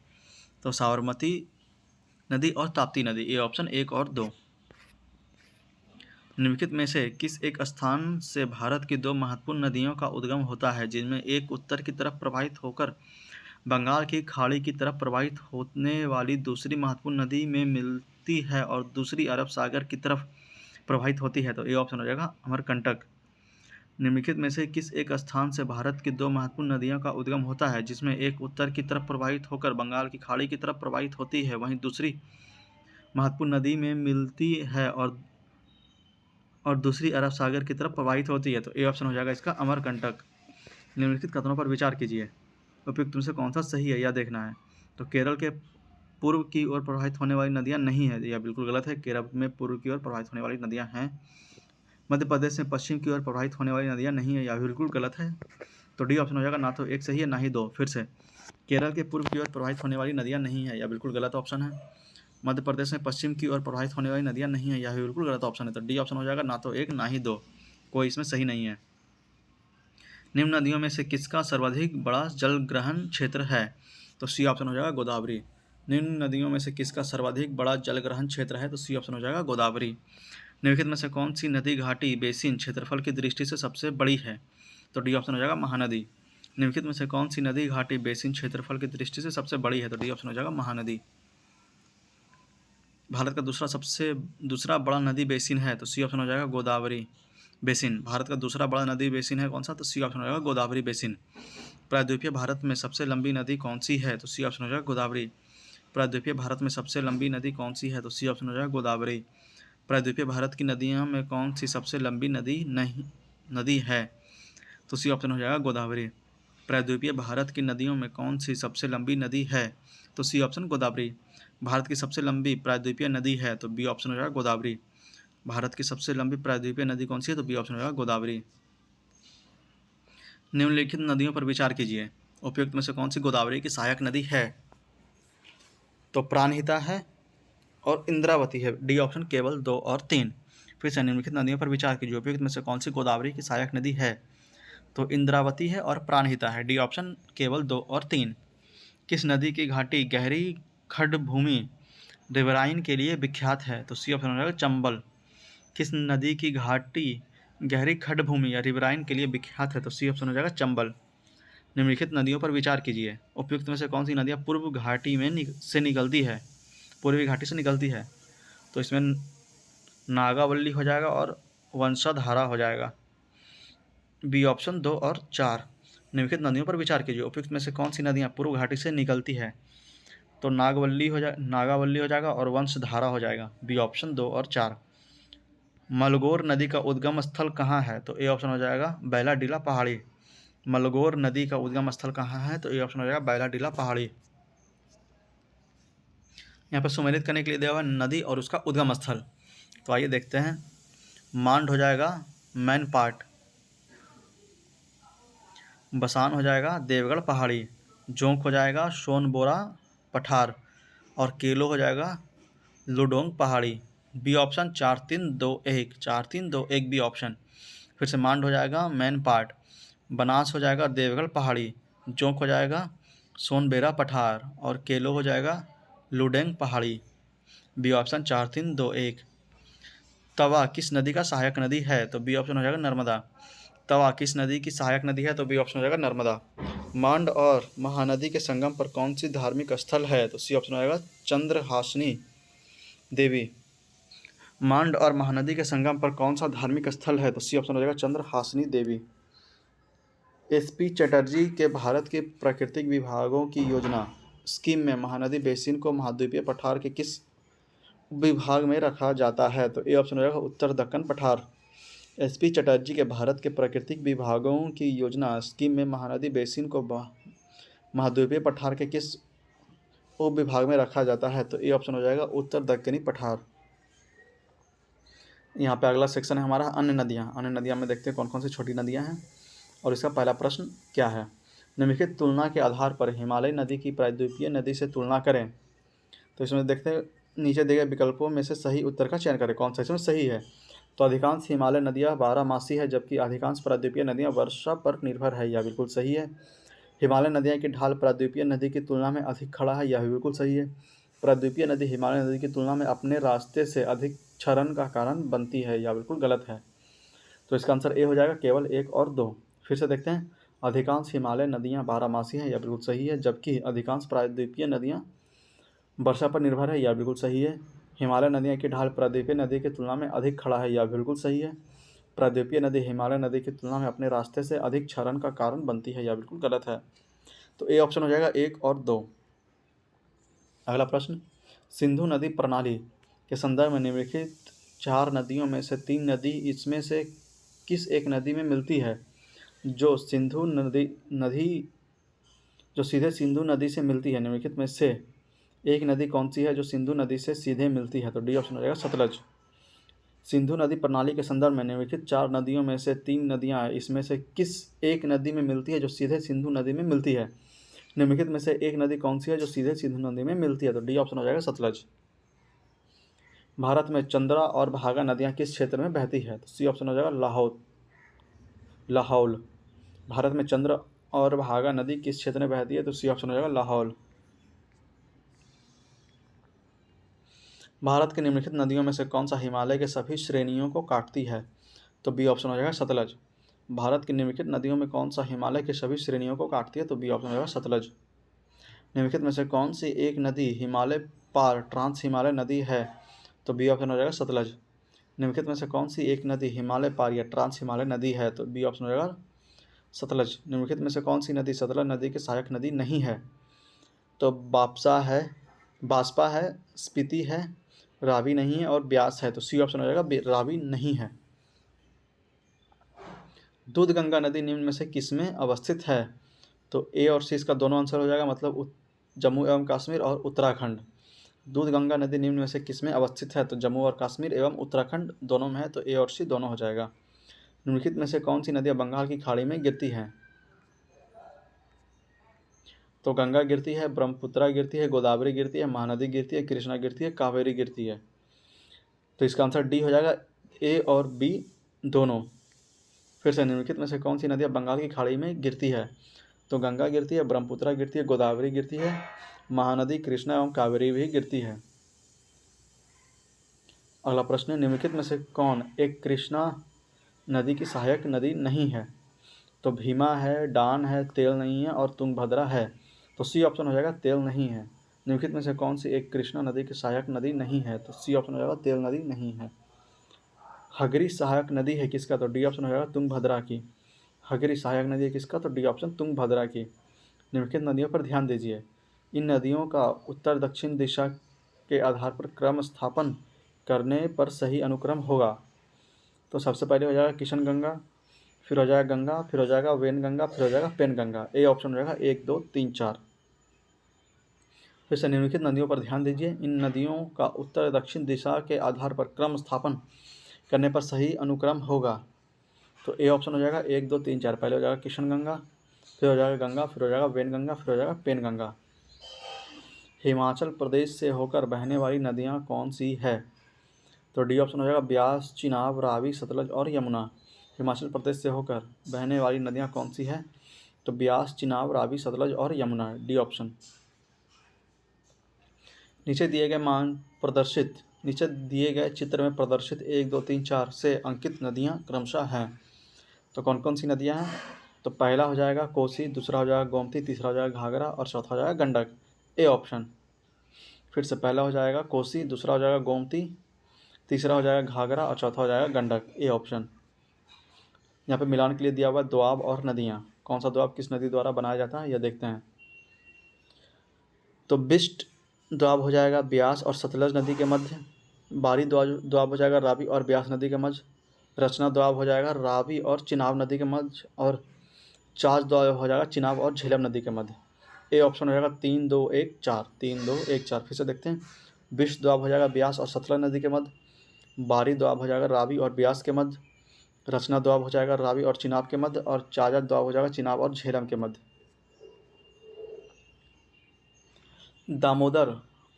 तो साबरमती नदी और ताप्ती नदी, ए ऑप्शन 1 और 2। निम्नलिखित में से किस एक स्थान से भारत की 2 महत्वपूर्ण नदियों का उद्गम होता है, जिनमें एक उत्तर की तरफ प्रवाहित होकर बंगाल की खाड़ी की तरफ प्रवाहित होने वाली दूसरी महत्वपूर्ण नदी में मिलती है और दूसरी अरब सागर की तरफ प्रवाहित होती है, तो ए ऑप्शन हो जाएगा अमरकंटक। निम्नलिखित में से किस एक स्थान से भारत की दो महत्वपूर्ण नदियों का उद्गम होता है, जिसमें एक उत्तर की तरफ प्रवाहित होकर बंगाल की खाड़ी की तरफ प्रवाहित होती है, वहीं दूसरी महत्वपूर्ण नदी में मिलती है और दूसरी अरब सागर की तरफ प्रवाहित होती है, तो ए ऑप्शन हो जाएगा इसका अमरकंटक। निम्नलिखित कथनों पर विचार कीजिए, उपयुक्त में से कौन सा सही है यह देखना है। तो केरल के पूर्व की ओर प्रवाहित होने वाली नदियां नहीं है, यह बिल्कुल गलत है। केरल में पूर्व की ओर प्रवाहित होने वाली नदियां हैं। मध्य प्रदेश में पश्चिम की ओर प्रवाहित होने वाली नदियां नहीं है, यह बिल्कुल गलत है। तो डी ऑप्शन हो जाएगा, ना तो एक सही है ना ही दो। फिर से, केरल के पूर्व की ओर प्रवाहित होने वाली नदियां नहीं है, यह बिल्कुल गलत ऑप्शन है। मध्य प्रदेश में पश्चिम की ओर प्रवाहित होने वाली नदियां नहीं है, यह भी बिल्कुल गलत ऑप्शन है। तो डी ऑप्शन हो जाएगा, ना तो एक ना ही दो, कोई इसमें सही नहीं है। निम्न नदियों में से किसका सर्वाधिक बड़ा जल ग्रहण क्षेत्र है, तो सी ऑप्शन हो जाएगा गोदावरी। निम्न नदियों में से किसका सर्वाधिक बड़ा जल ग्रहण क्षेत्र है, तो सी ऑप्शन हो जाएगा गोदावरी। निम्नलिखित में से कौन सी नदी घाटी बेसिन क्षेत्रफल की दृष्टि से सबसे बड़ी है, तो डी ऑप्शन हो जाएगा महानदी। निम्नलिखित में से कौन सी नदी घाटी बेसिन क्षेत्रफल की दृष्टि से सबसे बड़ी है, तो डी ऑप्शन हो जाएगा महानदी। भारत का दूसरा बड़ा नदी बेसिन है, तो सी ऑप्शन हो जाएगा गोदावरी बेसिन। भारत का दूसरा बड़ा नदी बेसिन है कौन सा, तो सी ऑप्शन हो जाएगा गोदावरी बेसिन। प्रायद्वीपीय भारत में सबसे लंबी नदी कौन सी है, तो सी ऑप्शन हो जाएगा गोदावरी। प्रायद्वीपीय भारत में सबसे लंबी नदी कौन सी है, तो सी ऑप्शन हो जाएगा गोदावरी। प्रायद्वीपीय भारत की नदियों में कौन सी सबसे लंबी नदी है, तो सी ऑप्शन हो जाएगा गोदावरी। प्रायद्वीपीय भारत की नदियों में कौन सी सबसे लंबी नदी है, तो सी ऑप्शन गोदावरी। भारत की सबसे लंबी प्रायद्वीपीय नदी है, तो बी ऑप्शन हो जाएगा गोदावरी। भारत की सबसे लंबी प्रायद्वीपीय नदी कौन सी है, तो बी ऑप्शन हो जाएगा गोदावरी। निम्नलिखित नदियों पर विचार कीजिए, उपयुक्त में से कौन सी गोदावरी की सहायक नदी है, तो प्राणहिता है और इंद्रावती है। डी ऑप्शन केवल 2 और 3। फिर से निम्नलिखित नदियों पर विचार कीजिए, उपयुक्त में से कौन सी गोदावरी की सहायक नदी है, तो इंद्रावती है और प्राणहिता है। डी ऑप्शन केवल 2 और 3। किस नदी की घाटी गहरी खड्ड भूमि रिवराइन के लिए विख्यात है, तो सी ऑप्शन हो जाएगा चंबल। किस नदी की घाटी गहरी खड्ड भूमि या रिवराइन के लिए विख्यात है, तो सी ऑप्शन हो जाएगा चंबल। निम्नलिखित नदियों पर विचार कीजिए, उपयुक्त में से कौन सी नदियाँ पूर्व घाटी में से निकलती है, पूर्वी घाटी से निकलती है, तो इसमें नागावल्ली हो जाएगा और वंशाधारा हो जाएगा। बी ऑप्शन 2 और 4। निम्नलिखित नदियों पर विचार कीजिए, उपयुक्त में से कौन सी नदियाँ पूर्व घाटी से निकलती है, तो नागावल्ली हो जाएगा और वंशधारा हो जाएगा। बी ऑप्शन 2 और 4। मलगोर नदी का उद्गम स्थल कहाँ है, तो ए ऑप्शन हो जाएगा बैलाडीला पहाड़ी। मलगोर नदी का उद्गम स्थल कहाँ है, तो ए ऑप्शन हो जाएगा बैलाडीला पहाड़ी। यहाँ पर सुमेलित करने के लिए दिया हुआ नदी और उसका उद्गम स्थल, तो आइए देखते हैं। मांड हो जाएगा मैन पार्ट, बसान हो जाएगा देवगढ़ पहाड़ी, जोंक हो जाएगा सोनबोरा पठार और केलो हो जाएगा लुडोंग पहाड़ी। B option 4 3 2 1, 4 3 2 1 B option. फिर से मांड हो जाएगा मैन पार्ट, बनास हो जाएगा देवगढ़ पहाड़ी, जोंक हो जाएगा सोनबेरा पठार और केलो हो जाएगा लुडेंग पहाड़ी। B option 4 3 2 1। तवा किस नदी का सहायक नदी है, तो बी ऑप्शन हो जाएगा नर्मदा। तवा किस नदी की सहायक नदी है, तो बी ऑप्शन हो जाएगा नर्मदा। मांड और महानदी के संगम पर कौन सी धार्मिक स्थल है, तो सी ऑप्शन हो जाएगा चंद्रहासिनी देवी। मांड और महानदी के संगम पर कौन सा धार्मिक स्थल है, तो सी ऑप्शन हो जाएगा चंद्रहासिनी देवी। एसपी चटर्जी के भारत के प्राकृतिक विभागों की योजना स्कीम में महानदी बेसिन को महाद्वीपीय पठार के किस विभाग में रखा जाता है, तो ए ऑप्शन हो जाएगा उत्तर दक्कन पठार। एसपी चटर्जी के भारत के प्राकृतिक विभागों की योजना स्कीम में महानदी बेसिन को महाद्वीपीय पठार के किस उप विभाग में रखा जाता है, तो ए ऑप्शन हो जाएगा उत्तर दक्कनी पठार। यहाँ पे अगला सेक्शन है हमारा अन्य नदियाँ। अन्य नदियाँ में देखते हैं कौन कौन सी छोटी नदियाँ हैं और इसका पहला प्रश्न क्या है। निम्नलिखित तुलना के आधार पर हिमालय नदी की प्रायद्वीपीय नदी से तुलना करें, तो इसमें देखते हैं नीचे दिए गए विकल्पों में से सही उत्तर का चयन करें, कौन सा इसमें सही है। तो अधिकांश हिमालय नदियाँ 12 है, जबकि अधिकांश प्रायद्वीपीय नदियाँ वर्षा पर निर्भर है, यह बिल्कुल सही है। हिमालय नदियाँ की ढाल प्रायद्वीपीय नदी की तुलना में अधिक खड़ा है, यह भी बिल्कुल सही है। प्रायद्वीपीय नदी हिमालय नदी की तुलना में अपने रास्ते से अधिक क्षरण का कारण बनती है, यह बिल्कुल गलत है। तो इसका आंसर ए हो जाएगा केवल 1 और 2। फिर से देखते हैं, अधिकांश हिमालय नदियाँ 12 हैं, यह बिल्कुल सही है, जबकि अधिकांश प्रायद्वीपीय नदियाँ वर्षा पर निर्भर है, यह बिल्कुल सही है। हिमालय नदियाँ की ढाल प्रायद्वीपीय नदी की तुलना में अधिक खड़ा है, यह बिल्कुल सही है। प्रायद्वीपीय नदी हिमालय नदी की तुलना में अपने रास्ते से अधिक क्षरण का कारण बनती है, यह बिल्कुल गलत है। तो ए ऑप्शन हो जाएगा 1 और 2। अगला प्रश्न, सिंधु नदी प्रणाली के संदर्भ में निम्नलिखित 4 नदियों में से 3 नदी इसमें से किस एक नदी में मिलती है जो सीधे सिंधु नदी से मिलती है? निम्नलिखित में से एक नदी कौन सी है जो सिंधु नदी से सीधे मिलती है? तो डी ऑप्शन हो जाएगा सतलज। सिंधु नदी प्रणाली के संदर्भ में निम्नलिखित 4 नदियों में से 3 नदियां इसमें से किस एक नदी में मिलती है जो सीधे सिंधु नदी में मिलती है? निम्नलिखित में से एक नदी कौन सी है जो सीधे सिंधु नदी में मिलती है? तो डी ऑप्शन हो जाएगा सतलज। भारत में चंद्रा और भागा नदियां किस क्षेत्र में बहती है? तो सी ऑप्शन हो जाएगा लाहौल। भारत में चंद्र और भागा नदी किस क्षेत्र में बहती है? तो सी ऑप्शन हो जाएगा लाहौल। भारत की निम्नलिखित नदियों में से कौन सा हिमालय के सभी श्रेणियों को काटती है? तो बी ऑप्शन हो जाएगा सतलज। भारत की निम्नलिखित नदियों में कौन सा हिमालय के सभी श्रेणियों को काटती है? तो बी ऑप्शन हो जाएगा सतलज। निम्नलिखित में से कौन सी एक नदी हिमालय पार ट्रांस हिमालय नदी है? तो बी ऑप्शन हो जाएगा सतलज। निम्नलिखित में से कौन सी एक नदी हिमालय पार या ट्रांस हिमालय नदी है? तो बी ऑप्शन हो जाएगा सतलज। निम्नलिखित में से कौन सी नदी सतलज नदी की सहायक नदी नहीं है? तो बास्पा है, स्पीति है, रावी नहीं है और ब्यास है। तो सी ऑप्शन हो जाएगा रावी नहीं है। दूधगंगा नदी निम्न में से किसमें अवस्थित है? तो ए और सी इसका दोनों आंसर हो जाएगा, मतलब जम्मू एवं कश्मीर और उत्तराखंड। दूधगंगा नदी निम्न में से किसमें अवस्थित है? तो जम्मू और कश्मीर एवं उत्तराखंड दोनों में है, तो ए और सी दोनों हो जाएगा। निम्नलिखित में से कौन सी नदियाँ बंगाल की खाड़ी में गिरती हैं? तो गंगा गिरती है, ब्रह्मपुत्रा गिरती है, गोदावरी गिरती है, महानदी गिरती है, कृष्णा गिरती है, कावेरी गिरती है। तो इसका आंसर डी हो जाएगा, ए और बी दोनों। फिर से, निम्नलिखित में से कौन सी नदियाँ बंगाल की खाड़ी में गिरती है? तो गंगा गिरती है, ब्रह्मपुत्रा गिरती है, गोदावरी गिरती है, महानदी कृष्णा एवं कावेरी भी गिरती है। अगला प्रश्न, निम्नलिखित में से कौन एक कृष्णा नदी की सहायक नदी नहीं है? तो भीमा है, डान है, तेल नहीं है और तुंगभद्रा है। तो सी ऑप्शन हो जाएगा तेल नहीं है। निम्नलिखित में से कौन सी एक कृष्णा नदी की सहायक नदी नहीं है? तो सी ऑप्शन हो जाएगा तेल नदी नहीं है। हगरी सहायक नदी है किसका? तो डी ऑप्शन हो जाएगा तुंगभद्रा की। हगरी सहायक नदी है किसका? तो डी ऑप्शन तुंगभद्रा की। निम्नलिखित नदियों पर ध्यान दीजिए। इन नदियों का उत्तर दक्षिण दिशा के आधार पर क्रम स्थापन करने पर सही अनुक्रम होगा। तो सबसे पहले हो जाएगा किशन गंगा, फिर हो जाएगा गंगा, फिर हो जाएगा वेन गंगा, फिर हो जाएगा पेन गंगा। ए ऑप्शन हो जाएगा 1, 2, 3, 4। फिर से, निम्नलिखित नदियों पर ध्यान दीजिए। इन नदियों का उत्तर दक्षिण दिशा के आधार पर क्रम स्थापन करने पर सही अनुक्रम होगा। तो ए ऑप्शन हो जाएगा 1, 2, 3, 4। पहले हो जाएगा किशन गंगा, फिर हो जाएगा गंगा, फिर हो जाएगा वेन गंगा, फिर हो जाएगा पेन गंगा। हिमाचल प्रदेश से होकर बहने वाली नदियाँ कौन सी है? तो डी ऑप्शन हो जाएगा ब्यास, चिनाब, रावी, सतलज और यमुना। हिमाचल प्रदेश से होकर बहने वाली नदियाँ कौन सी है? तो ब्यास, चिनाब, रावी, सतलज और यमुना, डी ऑप्शन। नीचे दिए गए चित्र में प्रदर्शित 1, 2, 3, 4 से अंकित नदियाँ क्रमशः हैं। तो कौन कौन सी नदियाँ हैं? तो पहला हो जाएगा कोसी, दूसरा हो जाएगा गोमती, तीसरा हो जाएगा घाघरा और चौथा हो जाएगा गंडक, ए ऑप्शन। फिर से, पहला हो जाएगा कोसी, दूसरा हो जाएगा गोमती, तीसरा हो जाएगा घाघरा और चौथा हो जाएगा गंडक, ए ऑप्शन। यहाँ पे मिलान के लिए दिया हुआ दोआब और नदियाँ। कौन सा दोआब किस नदी द्वारा बनाया जाता है, यह देखते हैं। तो बिस्ट दोआब हो जाएगा ब्यास और सतलज नदी के मध्य। बारी दोआब हो जाएगा रावी और ब्यास नदी के मध्य। रचना दोआब हो जाएगा रावी और चिनाब नदी के मध्य। और चाच दोआब हो जाएगा चिनाब और झेलम नदी के मध्य। ए ऑप्शन हो जाएगा 3, 2, 1, 4, 3, 2, 1, 4। फिर से देखते हैं। बिस्ट दोआब हो जाएगा ब्यास और सतलज नदी के मध्य। बारी दोआब हो जाएगा रावी और ब्यास के मध्य। रचना दोआब हो जाएगा रावी और चिनाब के मध्य। और चाचा दोआब हो जाएगा चिनाब और झेलम के मध्य। दामोदर,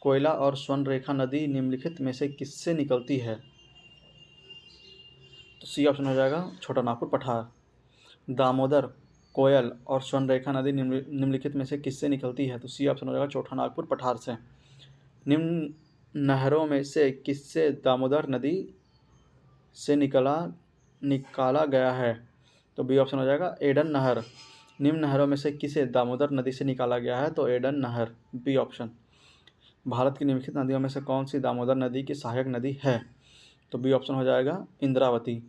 कोयला और स्वर्णरेखा नदी निम्नलिखित में से किससे निकलती है? तो सी ऑप्शन हो जाएगा छोटा नागपुर पठार। दामोदर, कोयल और स्वर्णरेखा नदी निम्नलिखित में से किससे निकलती है? तो सी ऑप्शन हो जाएगा छोटा नागपुर पठार से। निम्न नहरों में से किससे दामोदर नदी से निकाला गया है? तो बी ऑप्शन हो जाएगा एडन नहर। निम्न नहरों में से किसे दामोदर नदी से निकाला गया है? तो एडन नहर, बी ऑप्शन। भारत की निम्नलिखित नदियों में से कौन सी दामोदर नदी की सहायक नदी है? तो बी ऑप्शन हो जाएगा इंद्रावती।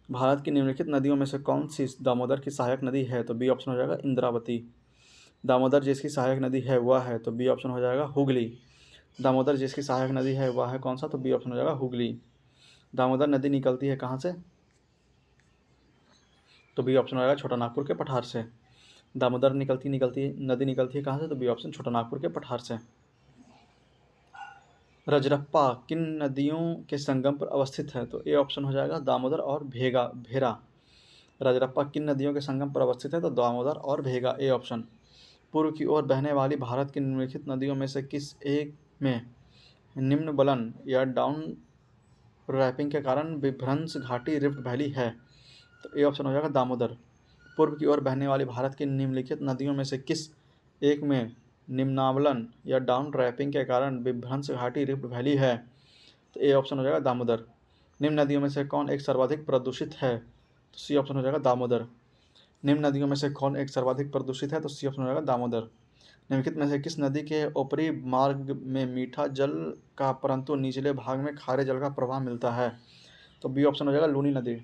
भारत की निम्नलिखित नदियों में से कौन सी दामोदर की सहायक नदी है? तो बी ऑप्शन हो जाएगा इंद्रावती। दामोदर जिसकी सहायक नदी है वह है, तो बी ऑप्शन हो जाएगा हुगली। दामोदर जिसकी सहायक नदी है वह है कौन सा? तो बी ऑप्शन हो जाएगा हुगली। दामोदर नदी निकलती है कहाँ से? तो बी ऑप्शन हो जाएगा छोटा नागपुर के पठार से। दामोदर नदी निकलती है कहाँ से? तो बी ऑप्शन छोटा नागपुर के पठार से। रजरप्पा किन नदियों के संगम पर अवस्थित है? तो ए ऑप्शन हो जाएगा दामोदर और भेरा। रजरप्पा किन नदियों के संगम पर अवस्थित है? तो दामोदर और भेगा, ए ऑप्शन। पूर्व की ओर बहने वाली भारत की निम्नलिखित नदियों में से किस एक में निम्न बलन या डाउन रैपिंग के कारण विभ्रंश घाटी रिफ्ट वैली है? तो ए ऑप्शन हो जाएगा दामोदर। पूर्व की ओर बहने वाली भारत की निम्नलिखित नदियों में से किस एक में निम्नावलन या डाउन रैपिंग के कारण विभ्रंश घाटी रिफ्ट वैली है? तो ए ऑप्शन हो जाएगा दामोदर। निम्न नदियों में से कौन एक सर्वाधिक प्रदूषित है? तो सी ऑप्शन हो जाएगा दामोदर। निम्न नदियों में से कौन एक सर्वाधिक प्रदूषित है? तो सी ऑप्शन हो जाएगा दामोदर। निम्नलिखित में से किस नदी के ऊपरी मार्ग में मीठा जल का परंतु निचले भाग में खारे जल का प्रवाह मिलता है? तो बी ऑप्शन हो जाएगा लूनी नदी।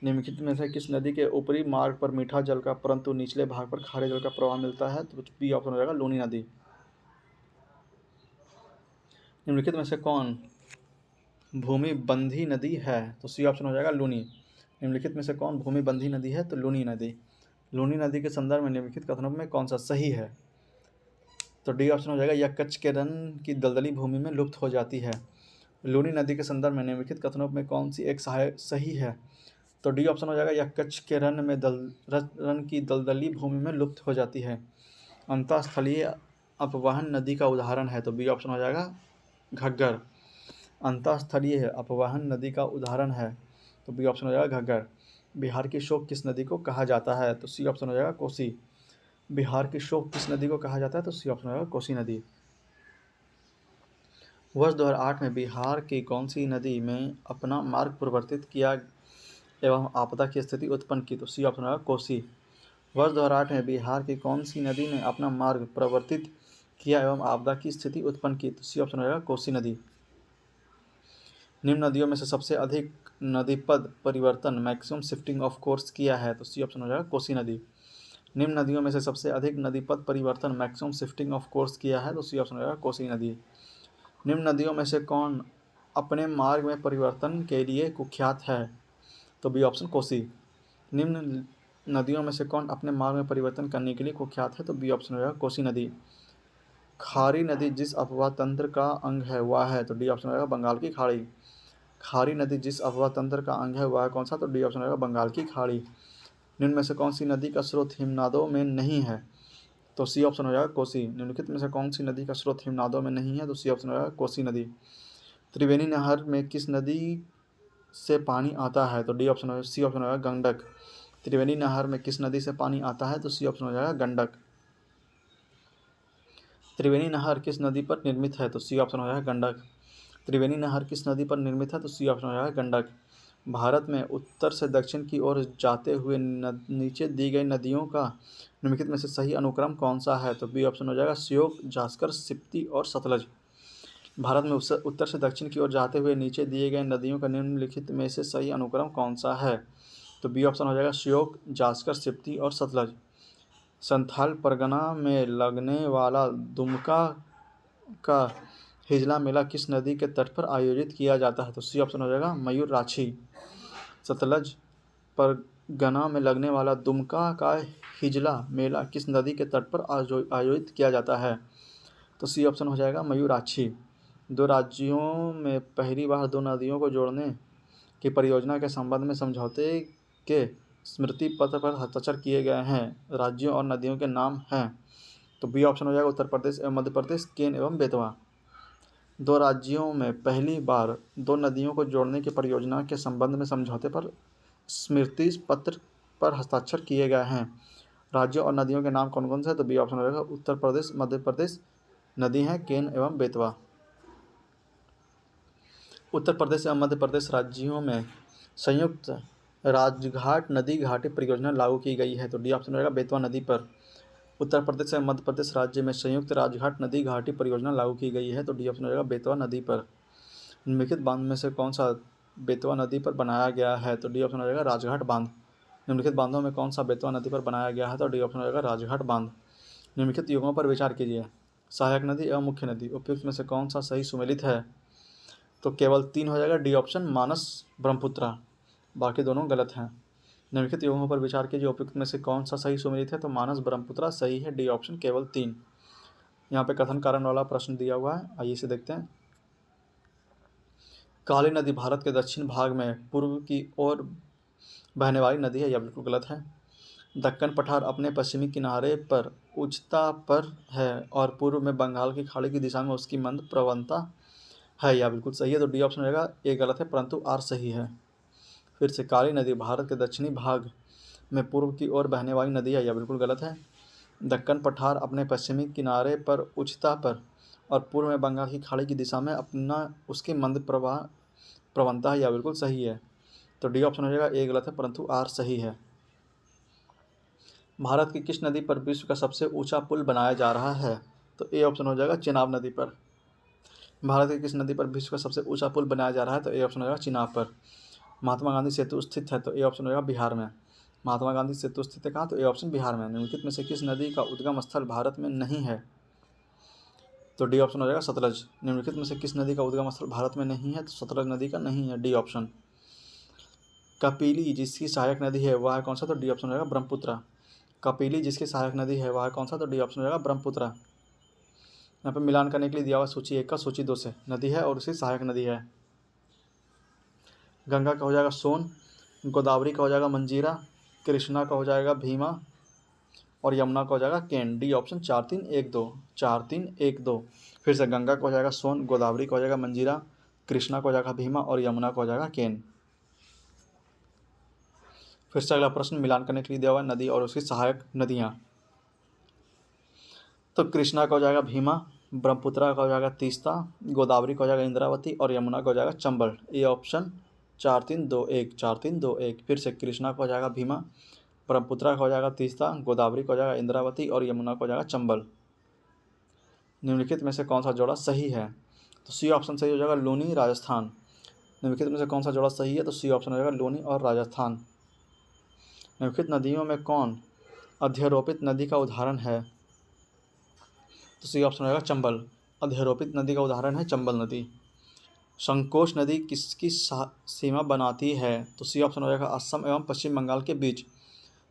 निम्नलिखित में से किस नदी के ऊपरी मार्ग पर मीठा जल का परंतु निचले भाग पर खारे जल का प्रवाह मिलता है? तो बी ऑप्शन हो जाएगा लूनी नदी। निम्नलिखित में से कौन भूमि बंधी नदी है? तो सी ऑप्शन हो जाएगा लूनी। निम्नलिखित में से कौन भूमि बंधी नदी है? तो लूनी नदी। लूनी नदी के संदर्भ में निम्नलिखित कथनों में कौन सा सही है? तो डी ऑप्शन हो जाएगा यह कच्छ के रन की दलदली भूमि में लुप्त हो जाती है। लूनी नदी के संदर्भ में निम्नलिखित कथनों में कौन सी एक सही है? तो डी ऑप्शन हो जाएगा यह कच्छ के रन की दलदली भूमि में लुप्त हो जाती है। अंतःस्थलीय अपवहन नदी का उदाहरण है? तो बी ऑप्शन हो जाएगा घग्गर। अंतःस्थलीय अपवहन नदी का उदाहरण है? तो बी ऑप्शन हो जाएगा घग्गर। बिहार की शोक किस नदी को कहा जाता है? तो सी ऑप्शन हो जाएगा कोसी। बिहार की शोक किस नदी को कहा जाता है? तो सी ऑप्शन हो जाएगा कोसी नदी। वर्ष 2008 में बिहार की कौन सी नदी में अपना मार्ग परिवर्तित किया एवं आपदा की स्थिति उत्पन्न की? तो सी ऑप्शन होगा कोसी। वर्ष 2008 में बिहार की कौन सी नदी ने अपना मार्ग परिवर्तित किया एवं आपदा की स्थिति उत्पन्न की? तो सी ऑप्शन होगा कोसी नदी। निम्न नदियों में से सबसे अधिक नदी पद परिवर्तन मैक्सिमम शिफ्टिंग ऑफ कोर्स किया है? तो सी ऑप्शन हो जाएगा कोसी नदी। निम्न नदियों में से सबसे अधिक नदी पद परिवर्तन मैक्सिमम शिफ्टिंग ऑफ कोर्स किया है? तो सी ऑप्शन हो जाएगा कोसी नदी। निम्न नदियों में से कौन अपने मार्ग में परिवर्तन के लिए कुख्यात है? तो बी ऑप्शन कोसी। निम्न नदियों में से कौन अपने मार्ग में परिवर्तन करने के लिए कुख्यात है? तो बी ऑप्शन हो जाएगा कोसी नदी। खारी नदी जिस अपवाह तंत्र का अंग है वह है? तो डी ऑप्शन हो जाएगा बंगाल की खाड़ी। खारी नदी जिस अपवाह तंत्र का अंग है वह है कौन सा? तो डी ऑप्शन हो जाएगा बंगाल की खाड़ी। निम्न में से कौन सी नदी का स्रोत हिमनादों में नहीं है? तो सी ऑप्शन हो जाएगा कोसी। निम्नलिखित में से कौन सी नदी का स्रोत हिमनादों में नहीं है? तो सी ऑप्शन हो जाएगा कोसी नदी। त्रिवेणी नहर में किस नदी से पानी आता है? तो डी ऑप्शन हो सी ऑप्शन हो जाएगा गंडक। त्रिवेणी नहर में किस नदी से पानी आता है? तो सी ऑप्शन हो जाएगा गंडक। त्रिवेणी नहर किस नदी पर निर्मित है? तो सी ऑप्शन हो जाएगा गंडक। त्रिवेणी नहर किस नदी पर निर्मित है? तो सी ऑप्शन हो जाएगा गंडक। भारत में उत्तर से दक्षिण की ओर जाते हुए नीचे दी गई नदियों का निम्नलिखित में से सही अनुक्रम कौन सा है? तो बी ऑप्शन हो जाएगा श्योक, जास्कर, सिप्ती और सतलज। भारत में उत्तर से दक्षिण की ओर जाते हुए नीचे दिए गए नदियों का निम्नलिखित में से सही अनुक्रम कौन सा है? तो बी ऑप्शन हो जाएगा श्योक, जास्कर, सिप्ती और सतलज। संथाल परगना में लगने वाला दुमका का हिजला मेला किस नदी के तट पर आयोजित किया जाता है? तो सी ऑप्शन हो जाएगा मयूर राछी। सतलज परगना में लगने वाला दुमका का हिजला मेला किस नदी के तट पर आयोजित किया जाता है? तो सी ऑप्शन हो जाएगा मयूराक्षी। दो राज्यों में पहली बार दो नदियों को जोड़ने की परियोजना के संबंध में समझौते के स्मृति पत्र पर हस्ताक्षर किए गए हैं। राज्यों और नदियों के नाम हैं? तो बी ऑप्शन हो जाएगा उत्तर प्रदेश एवं मध्य प्रदेश, केन एवं बेतवा। दो राज्यों में पहली बार दो नदियों को जोड़ने की परियोजना के संबंध में समझौते पर स्मृति पत्र पर हस्ताक्षर किए गए हैं। राज्यों और नदियों के नाम कौन कौन से हैं? तो बी ऑप्शन हो जाएगा उत्तर प्रदेश, मध्य प्रदेश। नदी हैं केन एवं बेतवा। उत्तर प्रदेश एवं मध्य प्रदेश राज्यों में संयुक्त राजघाट नदी घाटी परियोजना लागू की गई है? तो डी ऑप्शन हो जाएगा बेतवा नदी पर। उत्तर प्रदेश और मध्य प्रदेश राज्य में संयुक्त राजघाट नदी घाटी परियोजना लागू की गई है, तो डी ऑप्शन हो जाएगा बेतवा नदी पर। निम्नलिखित बांध में से कौन सा बेतवा नदी पर बनाया गया है, तो डी ऑप्शन हो जाएगा राजघाट बांध। निम्नलिखित बांधों में कौन सा बेतवा नदी पर बनाया गया है, तो डी ऑप्शन हो जाएगा राजघाट बांध। निम्नलिखित युगों पर विचार कीजिए। सहायक नदी एवं मुख्य नदी उपयुक्त में से कौन सा सही सुमेलित है, तो केवल 3 हो जाएगा, डी ऑप्शन मानस ब्रह्मपुत्रा, बाकी दोनों गलत हैं। निम्नलिखित युगों पर विचार कीजिए, उपयुक्त में से कौन सा सही सुमेलित है, तो मानस ब्रह्मपुत्रा सही है, डी ऑप्शन केवल 3। यहाँ पे कथन कारण वाला प्रश्न दिया हुआ है, आइए इसे देखते हैं। काली नदी भारत के दक्षिण भाग में पूर्व की ओर बहने वाली नदी है, यह बिल्कुल गलत है। दक्कन पठार अपने पश्चिमी किनारे पर उच्चता पर है और पूर्व में बंगाल की खाड़ी की दिशा में उसकी मंद प्रवणता है, यह बिल्कुल सही है, तो डी ऑप्शन हो जाएगा, ए गलत है परंतु आर सही है। फिर से, काली नदी भारत के दक्षिणी भाग में पूर्व की ओर बहने वाली नदी है, यह बिल्कुल गलत है। दक्कन पठार अपने पश्चिमी किनारे पर उच्चता पर और पूर्व में बंगाल की खाड़ी की दिशा में अपना उसकी मंद प्रवणता है, यह बिल्कुल सही है, तो डी ऑप्शन हो जाएगा, ए गलत है परंतु आर सही है। भारत की किस नदी पर विश्व का सबसे ऊंचा पुल बनाया जा रहा है, तो ए ऑप्शन हो जाएगा चिनाब नदी पर। भारत की किस नदी पर विश्व का सबसे ऊंचा पुल बनाया जा रहा है, तो ए ऑप्शन हो जाएगा चिनाब पर। महात्मा गांधी सेतु स्थित है, तो ए ऑप्शन हो जाएगा बिहार में। महात्मा गांधी सेतु स्थित है कहाँ, तो ए ऑप्शन बिहार में। निम्नलिखित में से किस नदी का उद्गम स्थल भारत में नहीं है, तो डी ऑप्शन हो जाएगा सतलज। निम्नलिखित में से किस नदी का उद्गम स्थल भारत में नहीं है, तो सतलज नदी का नहीं है, डी ऑप्शन। कपिली जिसकी सहायक नदी है वह है कौन सा, तो डी ऑप्शन हो जाएगा ब्रह्मपुत्र। कपिली जिसकी सहायक नदी है वह है कौन सा, तो डी ऑप्शन हो जाएगा ब्रह्मपुत्र। यहाँ पे मिलान करने के लिए दिया हुआ सूची 1 का सूची 2 से नदी है और उसकी सहायक नदी है। गंगा का हो जाएगा सोन, गोदावरी का हो जाएगा मंजीरा, कृष्णा का हो जाएगा भीमा और यमुना का हो जाएगा केन, डी ऑप्शन 4-3-1-2 4-3-1-2। फिर से, गंगा का हो जाएगा सोन, गोदावरी का हो जाएगा मंजीरा, कृष्णा का हो जाएगा भीमा और यमुना का हो जाएगा केन। फिर से अगला प्रश्न मिलान करने के लिए दिया हुआ नदी और उसकी सहायक नदियाँ। तो कृष्णा का हो जाएगा भीमा, ब्रह्मपुत्रा का हो जाएगा तीस्ता, गोदावरी का हो जाएगा इंद्रावती और यमुना का हो जाएगा चंबल, ये ऑप्शन 4-3-2-1 4-3-2-1। फिर से, कृष्णा का हो जाएगा भीमा, ब्रह्मपुत्रा का हो जाएगा तीस्ता, गोदावरी का हो जाएगा इंद्रावती और यमुना का हो जाएगा चंबल। निम्नलिखित में से कौन सा जोड़ा सही है, तो सी ऑप्शन सही हो जाएगा, लूनी राजस्थान। निम्नलिखित में से कौन सा जोड़ा सही है, तो सी ऑप्शन हो जाएगा लूनी और राजस्थान। निम्नलिखित नदियों में कौन अध्यारोपित नदी का उदाहरण है, तो सी ऑप्शन हो जाएगा चंबल। अध्यारोपित नदी का उदाहरण है चंबल नदी। संकोच नदी किसकी सीमा बनाती है, तो सी ऑप्शन हो जाएगा असम एवं पश्चिम बंगाल के बीच।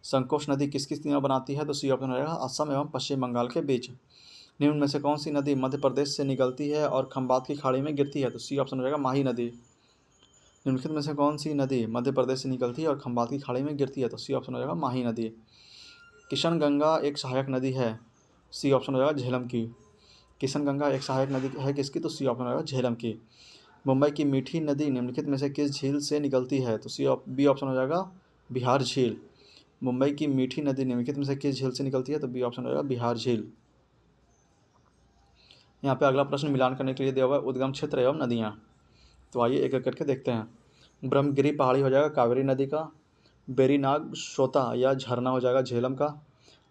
संकोच नदी किसकी सीमा बनाती है, तो सी ऑप्शन हो जाएगा असम एवं पश्चिम बंगाल के बीच। निम्न में से कौन सी नदी मध्य प्रदेश से निकलती है और खंबात की खाड़ी में गिरती है, तो सी ऑप्शन हो जाएगा माही नदी। निम्नलिखित में से कौन सी नदी मध्य प्रदेश से निकलती है और खंबात की खाड़ी में गिरती है, तो सी ऑप्शन हो जाएगा माही नदी। किशन गंगा एक सहायक नदी है, सी ऑप्शन हो जाएगा झेलम की। किशन गंगा एक सहायक नदी है किसकी, तो सी ऑप्शन हो जाएगा झेलम की। मुंबई की मीठी नदी निम्नलिखित में से किस झील से निकलती है, तो बी ऑप्शन हो जाएगा बिहार झील। मुंबई की मीठी नदी निम्नलिखित में से किस झील से निकलती है, तो बी ऑप्शन हो जाएगा बिहार झील। यहाँ पे अगला प्रश्न मिलान करने के लिए दिया हुआ है उद्गम क्षेत्र एवं नदियाँ, तो आइए एक एक करके देखते हैं। ब्रह्मगिरी पहाड़ी हो जाएगा कावेरी नदी का, बेरीनाग श्रोता या झरना हो जाएगा झेलम का,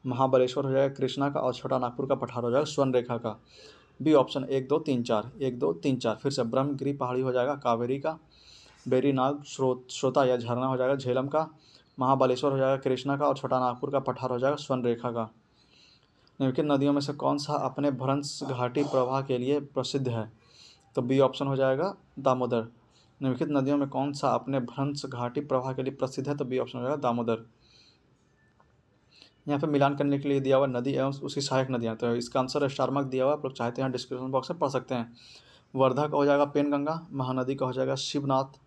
महाबलेश्वर हो जाएगा कृष्णा का और छोटा नागपुर का पठार हो जाएगा स्वर्ण रेखा का, बी ऑप्शन 1-2-3-4 1-2-3-4। फिर से, ब्रह्मगिरी पहाड़ी हो जाएगा कावेरी का, बेरीनाग श्रोता या झरना हो जाएगा झेलम का, महाबलेश्वर हो जाएगा कृष्णा का और छोटा नागपुर का पठार हो जाएगा स्वर्ण रेखा का। निम्नलिखित नदियों में से कौन सा अपने भ्रंश घाटी प्रवाह के लिए प्रसिद्ध है, तो बी ऑप्शन हो जाएगा दामोदर। निम्नलिखित नदियों में कौन सा अपने भ्रंश घाटी प्रवाह के लिए प्रसिद्ध है, तो बी ऑप्शन हो जाएगा दामोदर। यहाँ पे मिलान करने के लिए दिया हुआ नदी एवं उसकी सहायक नदियाँ, तो इसका आंसर स्टार मार्क दिया हुआ, आप लोग चाहते हैं डिस्क्रिप्शन बॉक्स में पढ़ सकते हैं। वर्धा का हो जाएगा पेनगंगा, महानदी का हो जाएगा शिवनाथ,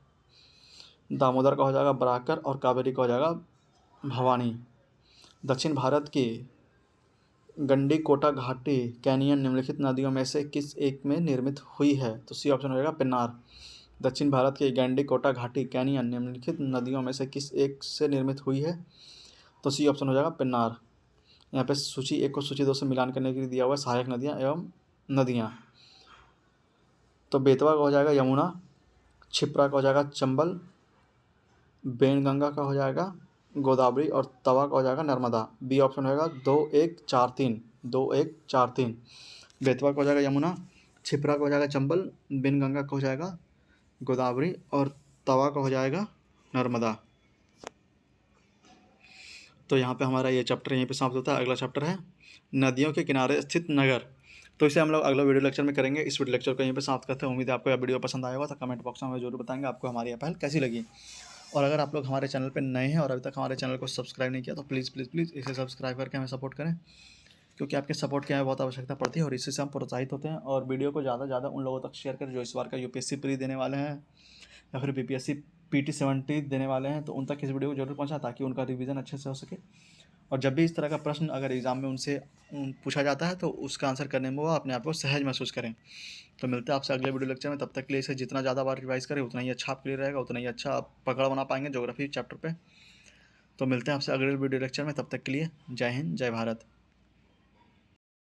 दामोदर का हो जाएगा बराकर और कावेरी का हो जाएगा भवानी। दक्षिण भारत की गंडीकोटा घाटी कैनियन निम्नलिखित नदियों में से किस एक में निर्मित हुई है, तो सी ऑप्शन हो जाएगा पेन्नार। दक्षिण भारत की गंडीकोटा घाटी कैनियन निम्नलिखित नदियों में से किस एक से निर्मित हुई है, तो सी ऑप्शन हो जाएगा पेन्नार। यहाँ पे सूची 1 को सूची 2 से मिलान करने के लिए दिया हुआ है सहायक नदियाँ एवं नदियाँ, तो बेतवा का हो जाएगा यमुना, क्षिप्रा का हो जाएगा चंबल, बेनगंगा का हो जाएगा गोदावरी और तवा का हो जाएगा नर्मदा। बी ऑप्शन होगा 2 1 4 3, 2 1 4 3। बेतवा का हो जाएगा यमुना, छिपरा का हो जाएगा चंबल, बिन गंगा का हो जाएगा गोदावरी और तवा का हो जाएगा नर्मदा। तो यहाँ पे हमारा ये चैप्टर यहीं पे समाप्त होता है। अगला चैप्टर है नदियों के किनारे स्थित नगर। तो इसे हम लोग अगला वीडियो लेक्चर में करेंगे। इस वीडियो लेक्चर को यहीं पे समाप्त करते हैं। उम्मीद है आपको यह वीडियो पसंद आया होगा। तो कमेंट बॉक्स में हमें जरूर बताएंगे आपको हमारी यह पहल कैसी लगी। और अगर आप लोग हमारे चैनल पर नए हैं और अभी तक हमारे चैनल को सब्सक्राइब नहीं किया तो प्लीज़ प्लीज़ प्लीज़ इसे सब्सक्राइब करके हमें सपोर्ट करें, क्योंकि आपके सपोर्ट की हमें बहुत आवश्यकता पड़ती है और इससे हम प्रोत्साहित होते हैं। और वीडियो को ज़्यादा से ज़्यादा उन लोगों तक शेयर करें जो इस बार का यूपीएससी प्री देने वाले हैं या फिर बीपीएससी पीटी 70 देने वाले हैं। तो उन तक इस वीडियो को जरूर पहुँचा ताकि उनका रिवीजन अच्छे से हो सके। और जब भी इस तरह का प्रश्न अगर एग्ज़ाम में उनसे पूछा जाता है तो उसका आंसर करने में वो अपने आप को सहज महसूस करें। तो मिलते हैं आपसे अगले वीडियो लेक्चर में। तब तक के लिए इसे जितना ज़्यादा बार रिवाइज करें उतना ही अच्छा आपके लिए रहेगा, उतना ही अच्छा आप पकड़ बना पाएंगे ज्योग्राफी चैप्टर पे। तो मिलते हैं आपसे अगले वीडियो लेक्चर में। तब तक के लिए जय हिंद, जय भारत।